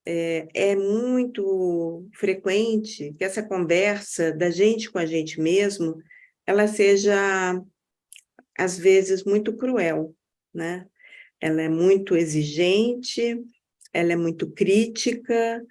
é muito frequente que essa conversa da gente com a gente mesmo, ela seja, às vezes, muito cruel, né? Ela é muito exigente, ela é muito crítica,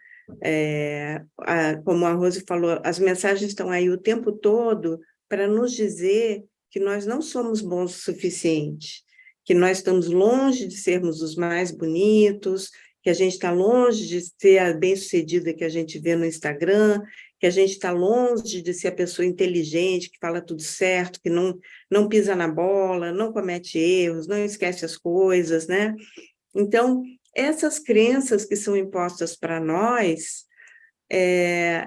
como a Rose falou, as mensagens estão aí o tempo todo para nos dizer que nós não somos bons o suficiente, que nós estamos longe de sermos os mais bonitos, que a gente está longe de ser a bem-sucedida que a gente vê no Instagram, que a gente está longe de ser a pessoa inteligente, que fala tudo certo, que não pisa na bola, não comete erros, não esquece as coisas, né? Então, essas crenças que são impostas para nós,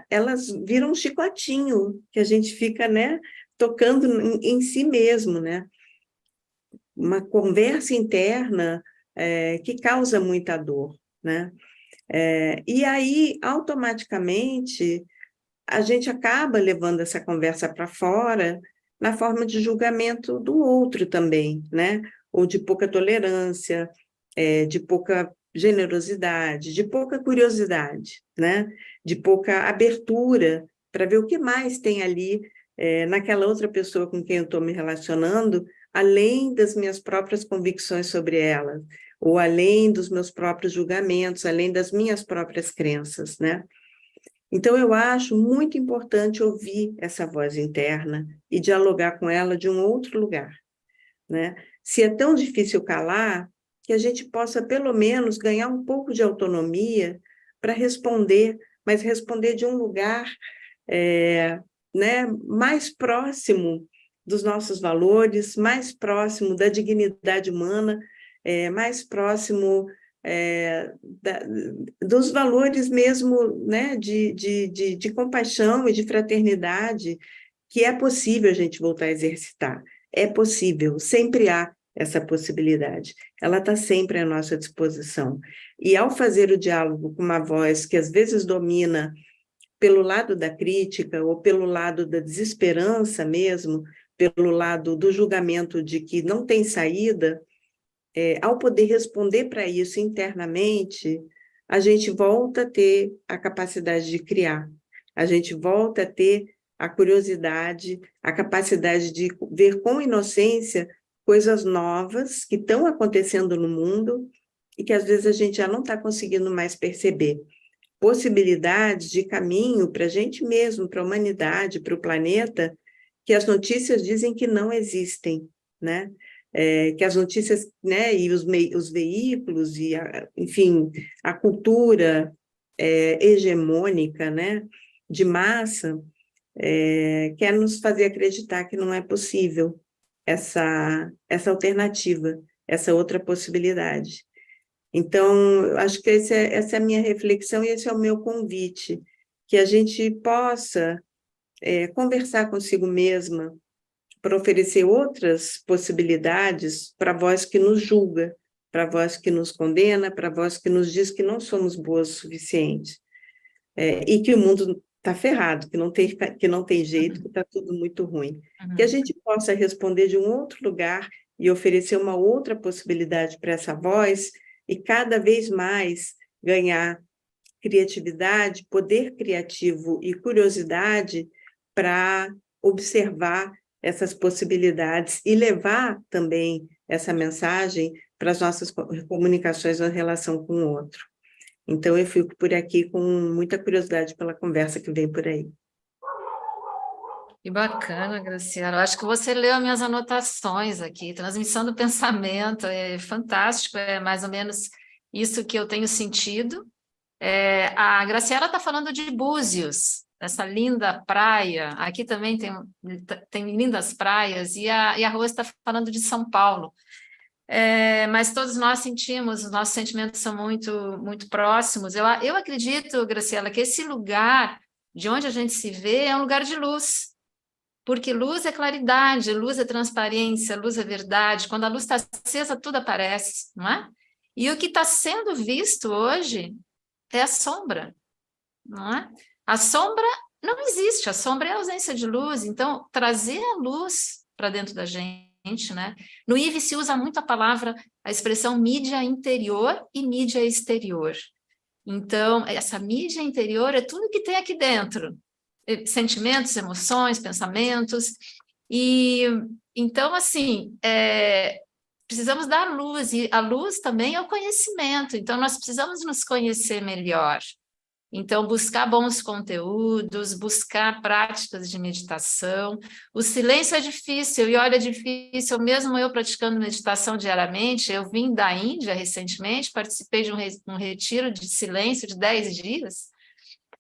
elas viram um chicotinho, que a gente fica, né, tocando em si mesmo, né? Uma conversa interna que causa muita dor, né? E aí, automaticamente, a gente acaba levando essa conversa para fora na forma de julgamento do outro também, né? Ou de pouca tolerância, de pouca generosidade, de pouca curiosidade, né? De pouca abertura para ver o que mais tem ali naquela outra pessoa com quem eu estou me relacionando, além das minhas próprias convicções sobre ela, ou além dos meus próprios julgamentos, além das minhas próprias crenças, né? Então, eu acho muito importante ouvir essa voz interna e dialogar com ela de um outro lugar, né? Se é tão difícil calar, que a gente possa, pelo menos, ganhar um pouco de autonomia para responder, mas responder de um lugar né, mais próximo dos nossos valores, mais próximo da dignidade humana, mais próximo dos valores mesmo, né, de compaixão e de fraternidade, que é possível a gente voltar a exercitar. É possível, sempre há essa possibilidade. Ela está sempre à nossa disposição. E ao fazer o diálogo com uma voz que às vezes domina pelo lado da crítica ou pelo lado da desesperança mesmo, pelo lado do julgamento de que não tem saída, ao poder responder para isso internamente, a gente volta a ter a capacidade de criar, a gente volta a ter a curiosidade, a capacidade de ver com inocência coisas novas que estão acontecendo no mundo e que às vezes a gente já não está conseguindo mais perceber. Possibilidades de caminho para a gente mesmo, para a humanidade, para o planeta, que as notícias dizem que não existem, né? Que as notícias, né, e os veículos, e enfim, a cultura hegemônica, né, de massa, quer nos fazer acreditar que não é possível essa alternativa, essa outra possibilidade. Então, eu acho que essa é a minha reflexão e esse é o meu convite, que a gente possa conversar consigo mesma para oferecer outras possibilidades para a voz que nos julga, para a voz que nos condena, para a voz que nos diz que não somos boas o suficiente, e que o mundo está ferrado, que não tem jeito, que está tudo muito ruim. Que a gente possa responder de um outro lugar e oferecer uma outra possibilidade para essa voz e cada vez mais ganhar criatividade, poder criativo e curiosidade para observar essas possibilidades e levar também essa mensagem para as nossas comunicações na relação com o outro. Então, eu fico por aqui com muita curiosidade pela conversa que vem por aí. Que bacana, Graciela. Eu acho que você leu minhas anotações aqui. Transmissão do pensamento é fantástico, é mais ou menos isso que eu tenho sentido. A Graciela está falando de Búzios, essa linda praia. Aqui também tem lindas praias, e a Rose está falando de São Paulo. Mas todos nós sentimos, os nossos sentimentos são muito, muito próximos. Eu acredito, Graciela, que esse lugar de onde a gente se vê é um lugar de luz. Porque luz é claridade, luz é transparência, luz é verdade. Quando a luz está acesa, tudo aparece, não é? E o que está sendo visto hoje é a sombra, não é? A sombra não existe, a sombra é a ausência de luz. Então, trazer a luz para dentro da gente, né? No IVE se usa muito a expressão mídia interior e mídia exterior. Então, essa mídia interior é tudo que tem aqui dentro. Sentimentos, emoções, pensamentos, e então, assim, precisamos dar luz, e a luz também é o conhecimento, então nós precisamos nos conhecer melhor, então buscar bons conteúdos, buscar práticas de meditação. O silêncio é difícil, e olha, é difícil, mesmo eu praticando meditação diariamente. Eu vim da Índia recentemente, participei de um retiro de silêncio de 10 dias.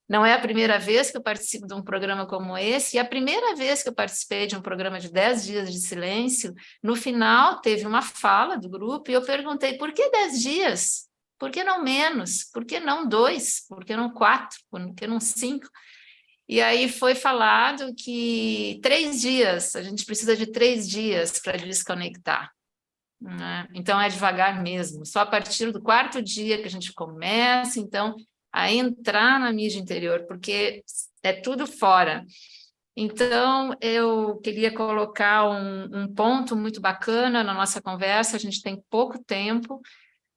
Não é a primeira vez que eu participo de um programa como esse, e a primeira vez que eu participei de um programa de 10 dias de silêncio, no final teve uma fala do grupo e eu perguntei, por que 10 dias? Por que não menos? Por que não 2? Por que não 4? Por que não 5? E aí foi falado que 3 dias, a gente precisa de 3 dias para desconectar. Né? Então é devagar mesmo, só a partir do 4º dia que a gente começa, então a entrar na mídia interior, porque é tudo fora. Então, eu queria colocar um ponto muito bacana na nossa conversa, a gente tem pouco tempo,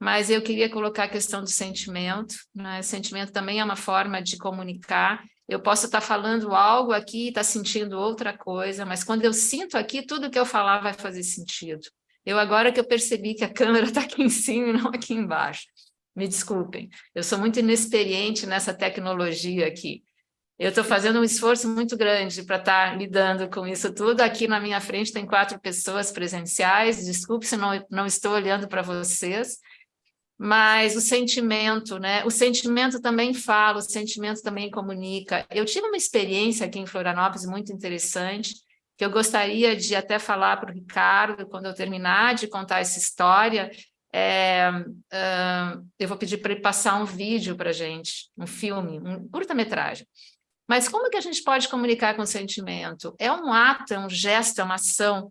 mas eu queria colocar a questão do sentimento, né? Sentimento também é uma forma de comunicar. Eu posso estar falando algo aqui e estar sentindo outra coisa, mas quando eu sinto aqui, tudo que eu falar vai fazer sentido. Agora que eu percebi que a câmera está aqui em cima e não aqui embaixo. Me desculpem, eu sou muito inexperiente nessa tecnologia aqui. Eu estou fazendo um esforço muito grande para estar lidando com isso tudo. Aqui na minha frente tem 4 pessoas presenciais, desculpe se não estou olhando para vocês, mas o sentimento, né? O sentimento também fala, o sentimento também comunica. Eu tive uma experiência aqui em Florianópolis muito interessante, que eu gostaria de até falar para o Ricardo, quando eu terminar de contar essa história, eu vou pedir para ele passar um vídeo para a gente, um filme, um curta-metragem. Mas como que a gente pode comunicar com sentimento? É um ato, é um gesto, é uma ação.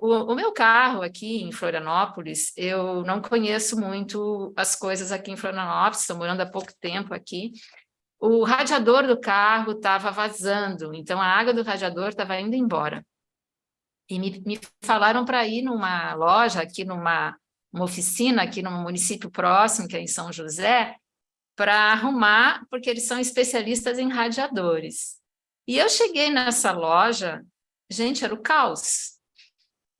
O meu carro aqui em Florianópolis, eu não conheço muito as coisas aqui em Florianópolis, estou morando há pouco tempo aqui. O radiador do carro estava vazando, então a água do radiador estava indo embora. E me falaram para ir numa loja, aqui uma oficina, aqui num município próximo, que é em São José, para arrumar, porque eles são especialistas em radiadores. E eu cheguei nessa loja, gente, era o caos.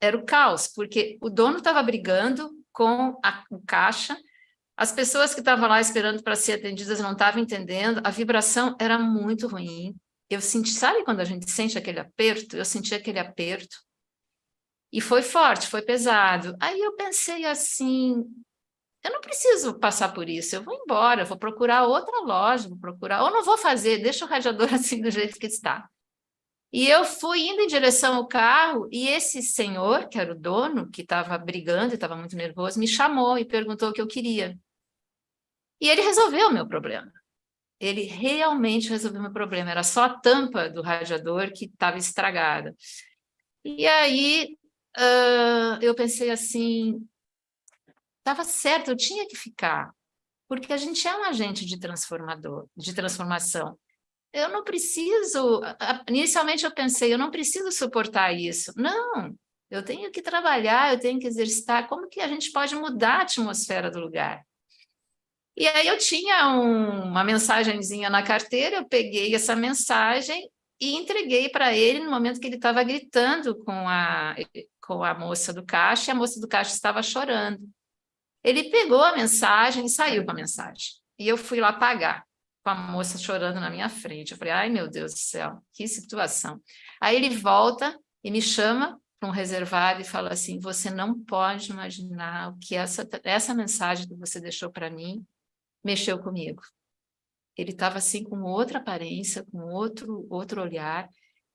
Era o caos, porque o dono estava brigando com o caixa, as pessoas que estavam lá esperando para ser atendidas não estavam entendendo, a vibração era muito ruim. Eu senti, sabe quando a gente sente aquele aperto? Eu senti aquele aperto. E foi forte, foi pesado. Aí eu pensei assim, eu não preciso passar por isso, eu vou embora, eu vou procurar outra loja, ou não vou fazer, deixa o radiador assim do jeito que está. E eu fui indo em direção ao carro, e esse senhor, que era o dono, que estava brigando e estava muito nervoso, me chamou e perguntou o que eu queria. E ele resolveu o meu problema. Ele realmente resolveu o meu problema, era só a tampa do radiador que estava estragada. E aí eu pensei assim, estava certo, eu tinha que ficar, porque a gente é um agente de transformação. Eu não preciso, inicialmente eu pensei, eu não preciso suportar isso. Não, eu tenho que trabalhar, eu tenho que exercitar. Como que a gente pode mudar a atmosfera do lugar? E aí eu tinha uma mensagenzinha na carteira, eu peguei essa mensagem e entreguei para ele no momento que ele estava gritando com a moça do caixa, e a moça do caixa estava chorando. Ele pegou a mensagem e saiu com a mensagem. E eu fui lá pagar, com a moça chorando na minha frente. Eu falei, ai, meu Deus do céu, que situação. Aí ele volta e me chama para um reservado e fala assim, você não pode imaginar o que essa mensagem que você deixou para mim mexeu comigo. Ele estava assim com outra aparência, com outro olhar,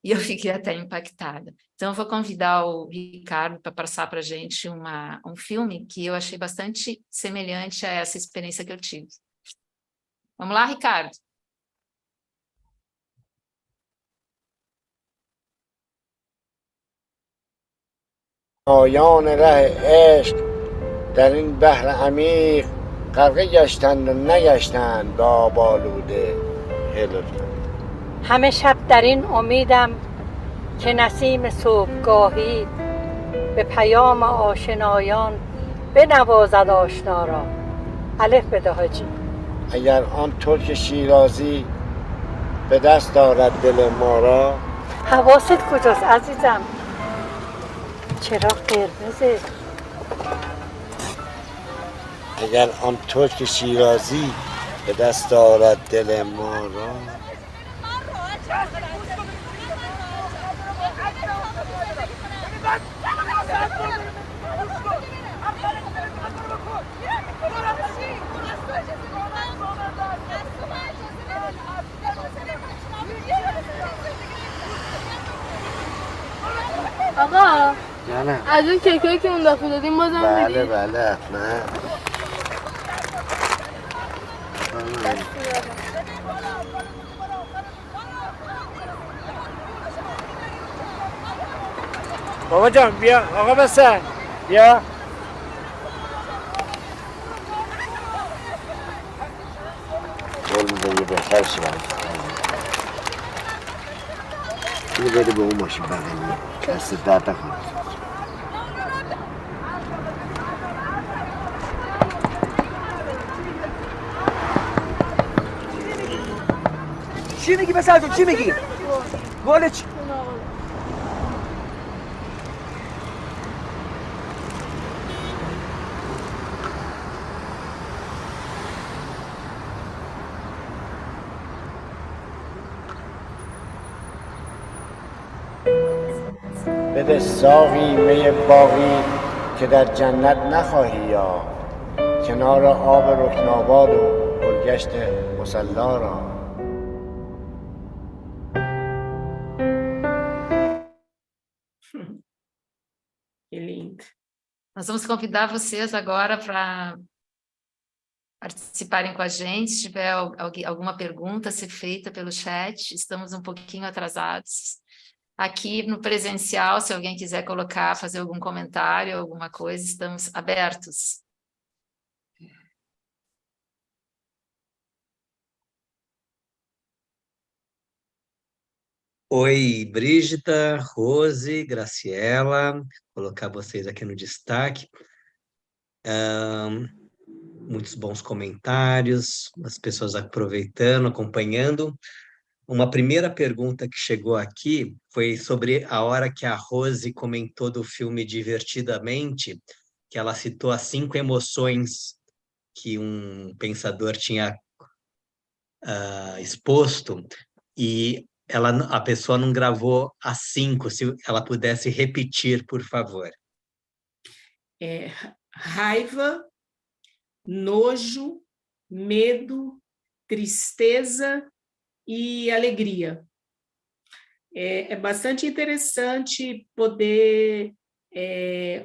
e eu fiquei até impactada. Então, eu vou convidar o Ricardo para passar para a gente um filme que eu achei bastante semelhante a essa experiência que eu tive. Vamos lá, Ricardo? پایان ره عشق در این بحر عمیق غرقه گشتند و نگشتند به آب آلوده. همه شب در این امیدم که نسیم صبحگاهی به پیام آشنایان بنوازد آشنا را. الف بده حاجی. اگر آن ترک شیرازی به دست دارد دل ما را. حواست کجاست عزیزم؟ چراغ قرمزه. اگر آن ترک شیرازی به دست دارد دل ما را. آقا جانم. از اون کیکایی که اون دفعه دادیم بازم میدی؟ بله بله حتما. بابا جان بیا آقا بسن بیا. قول میده یه بهتر شه برای اینو بده به اون ماشین بغلی دست درد نکنه. چی میگی پسر جون چی میگی؟ گل چی؟ بده ساقی می باقی که در جنت نخواهی یا کنار آب رکناباد و گلگشت مصلا را. Que lindo. Nós vamos convidar vocês agora para participarem com a gente. Se tiver alguma pergunta a ser feita pelo chat, estamos um pouquinho atrasados. Aqui no presencial, se alguém quiser colocar, fazer algum comentário, alguma coisa, estamos abertos. Oi, Brígida, Rose, Graciela, colocar vocês aqui no destaque. Muitos bons comentários, as pessoas aproveitando, acompanhando. Uma primeira pergunta que chegou aqui foi sobre a hora que a Rose comentou do filme Divertidamente, que ela citou as 5 emoções que um pensador tinha exposto, e a pessoa não gravou as 5, se ela pudesse repetir, por favor. Raiva, nojo, medo, tristeza e alegria. É bastante interessante poder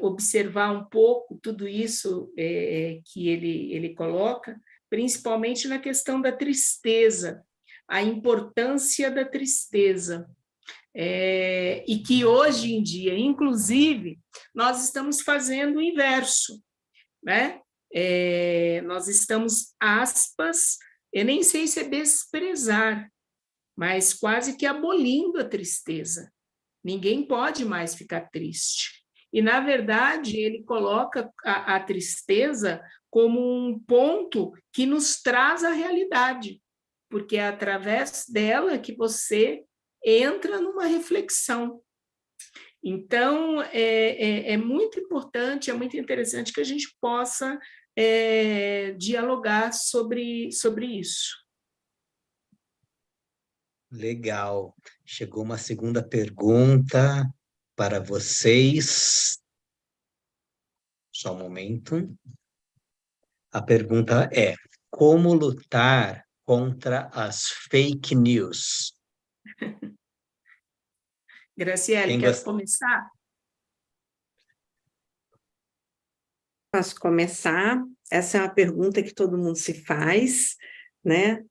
observar um pouco tudo isso que ele coloca, principalmente na questão da tristeza, a importância da tristeza. E que hoje em dia, inclusive, nós estamos fazendo o inverso, né? Nós estamos, aspas, eu nem sei se é desprezar, mas quase que abolindo a tristeza. Ninguém pode mais ficar triste. E, na verdade, ele coloca a tristeza como um ponto que nos traz a realidade, porque é através dela que você entra numa reflexão. Então, é muito importante, é muito interessante que a gente possa dialogar sobre isso. Legal. Chegou uma segunda pergunta para vocês. Só um momento. A pergunta é: como lutar contra as fake news? Graciele, quer começar? Posso começar? Essa é uma pergunta que todo mundo se faz, né?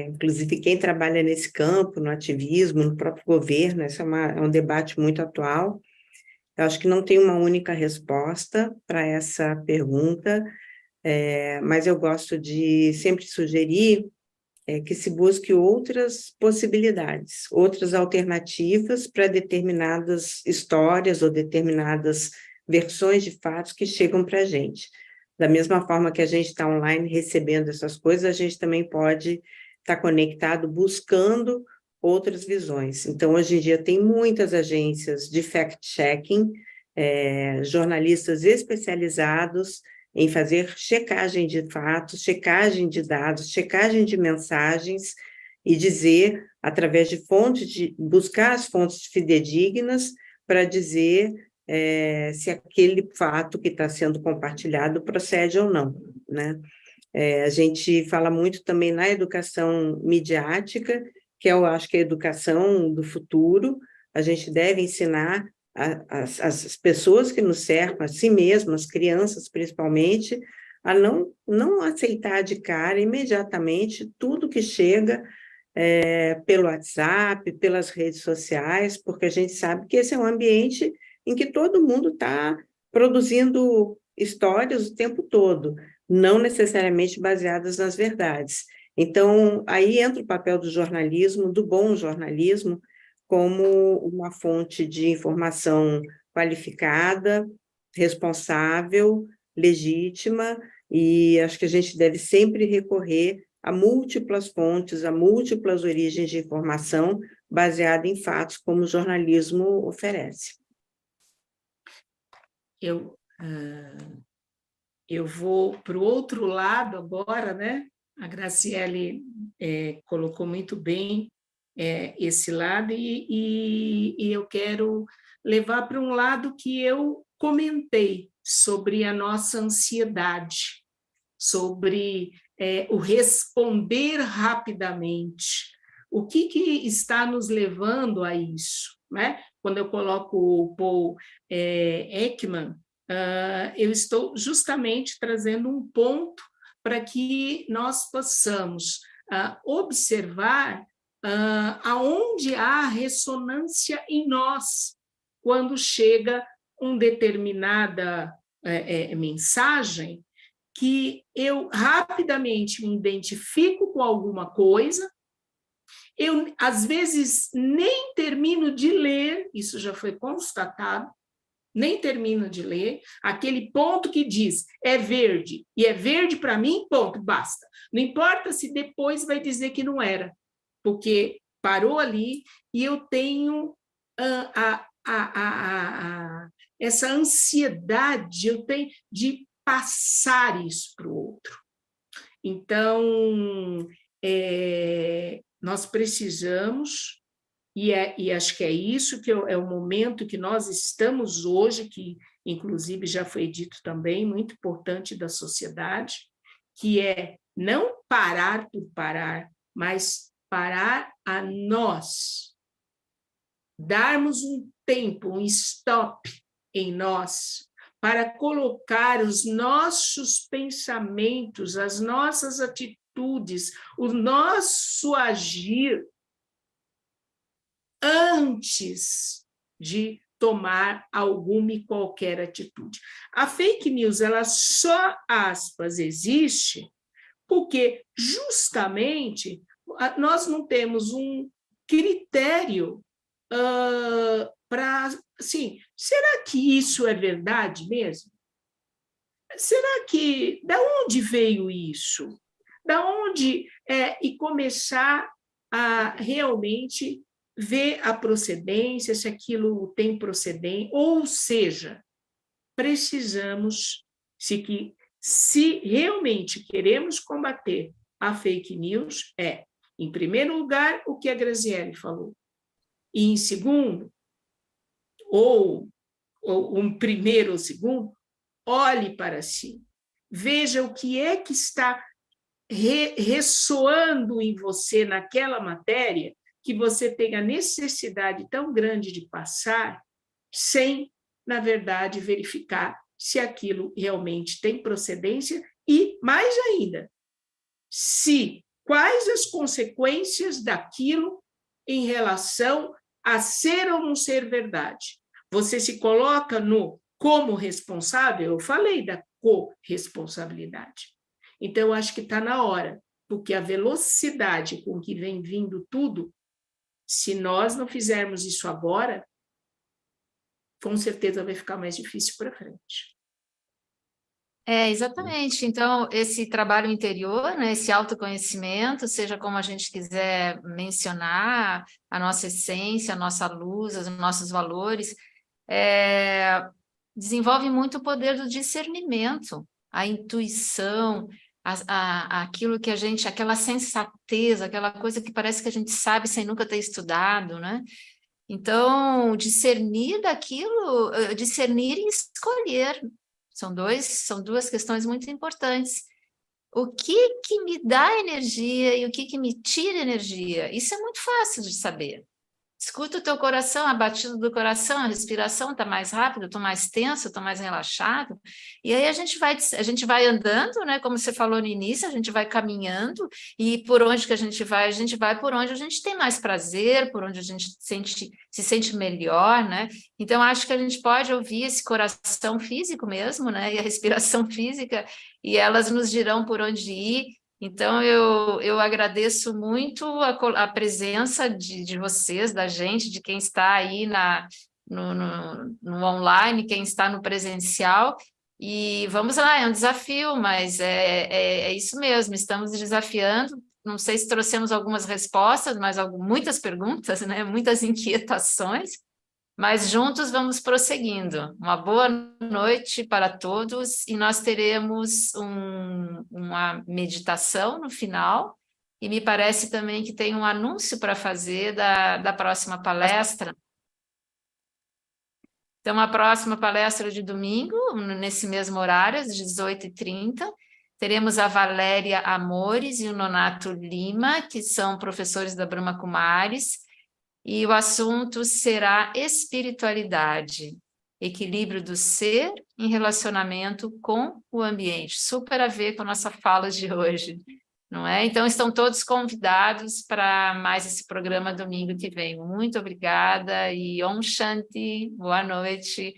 Inclusive quem trabalha nesse campo, no ativismo, no próprio governo, esse é um debate muito atual. Eu acho que não tem uma única resposta para essa pergunta, mas eu gosto de sempre sugerir que se busque outras possibilidades, outras alternativas para determinadas histórias ou determinadas versões de fatos que chegam para a gente. Da mesma forma que a gente está online recebendo essas coisas, a gente também pode estar conectado buscando outras visões. Então, hoje em dia, tem muitas agências de fact-checking, jornalistas especializados em fazer checagem de fatos, checagem de dados, checagem de mensagens e dizer, através de buscar as fontes fidedignas para dizer se aquele fato que está sendo compartilhado procede ou não, né? A gente fala muito também na educação midiática, que eu acho que é a educação do futuro. A gente deve ensinar as pessoas que nos cercam, a si mesmas, as crianças principalmente, a não aceitar de cara imediatamente tudo que chega pelo WhatsApp, pelas redes sociais, porque a gente sabe que esse é um ambiente em que todo mundo está produzindo histórias o tempo todo, não necessariamente baseadas nas verdades. Então, aí entra o papel do jornalismo, do bom jornalismo, como uma fonte de informação qualificada, responsável, legítima, e acho que a gente deve sempre recorrer a múltiplas fontes, a múltiplas origens de informação baseada em fatos, como o jornalismo oferece. Eu vou para o outro lado agora, né? A Graziele colocou muito bem esse lado, e eu quero levar para um lado que eu comentei sobre a nossa ansiedade, sobre o responder rapidamente. O que está nos levando a isso, né? Quando eu coloco o Paul Ekman, eu estou justamente trazendo um ponto para que nós possamos observar aonde há ressonância em nós, quando chega uma determinada mensagem, que eu rapidamente me identifico com alguma coisa, eu, às vezes, nem termino de ler, isso já foi constatado, nem termino de ler, aquele ponto que diz é verde, e é verde para mim, ponto, basta. Não importa se depois vai dizer que não era, porque parou ali e eu tenho essa ansiedade, eu tenho de passar isso para o outro. Então, nós precisamos, e acho que é isso que é o momento que nós estamos hoje, que inclusive já foi dito também, muito importante da sociedade, que é não parar por parar, mas parar a nós, darmos um tempo, um stop em nós, para colocar os nossos pensamentos, as nossas atitudes, o nosso agir antes de tomar alguma e qualquer atitude. A fake news, ela só, aspas, existe porque justamente nós não temos um critério para, assim, será que isso é verdade mesmo? Será que, da onde veio isso? Da onde, e começar a realmente ver a procedência, se aquilo tem procedência, ou seja, precisamos, se realmente queremos combater a fake news, em primeiro lugar, o que a Graziele falou, e em segundo, ou um primeiro ou segundo, olhe para si, veja o que é que está ressoando em você naquela matéria, que você tem a necessidade tão grande de passar, sem, na verdade, verificar se aquilo realmente tem procedência e, mais ainda, quais as consequências daquilo em relação a ser ou não ser verdade. Você se coloca como responsável, eu falei da corresponsabilidade. Então, eu acho que está na hora, porque a velocidade com que vem vindo tudo, se nós não fizermos isso agora, com certeza vai ficar mais difícil para frente. Exatamente. Então, esse trabalho interior, né, esse autoconhecimento, seja como a gente quiser mencionar, a nossa essência, a nossa luz, os nossos valores, desenvolve muito o poder do discernimento, a intuição, aquilo que a gente, aquela sensatez, aquela coisa que parece que a gente sabe sem nunca ter estudado, né? Então, discernir daquilo, discernir e escolher, são duas questões muito importantes. O que me dá energia e o que me tira energia? Isso é muito fácil de saber. Escuta o teu coração, a batida do coração, a respiração está mais rápida, estou mais tenso, estou mais relaxado. E aí a gente vai andando, né? Como você falou no início, a gente vai caminhando, e por onde que a gente vai por onde a gente tem mais prazer, por onde a gente se sente melhor, né? Então, acho que a gente pode ouvir esse coração físico mesmo, né? E a respiração física, e elas nos dirão por onde ir. Então, eu agradeço muito a presença de vocês, da gente, de quem está aí no online, quem está no presencial. E vamos lá, é um desafio, mas é isso mesmo, estamos desafiando. Não sei se trouxemos algumas respostas, mas muitas perguntas, né? Muitas inquietações. Mas juntos vamos prosseguindo. Uma boa noite para todos e nós teremos uma meditação no final e me parece também que tem um anúncio para fazer da próxima palestra. Então, a próxima palestra de domingo, nesse mesmo horário, às 18h30, teremos a Valéria Amores e o Nonato Lima, que são professores da Brahma Kumaris, e o assunto será espiritualidade, equilíbrio do ser em relacionamento com o ambiente. Super a ver com a nossa fala de hoje, não é? Então, estão todos convidados para mais esse programa domingo que vem. Muito obrigada e Om Shanti, boa noite.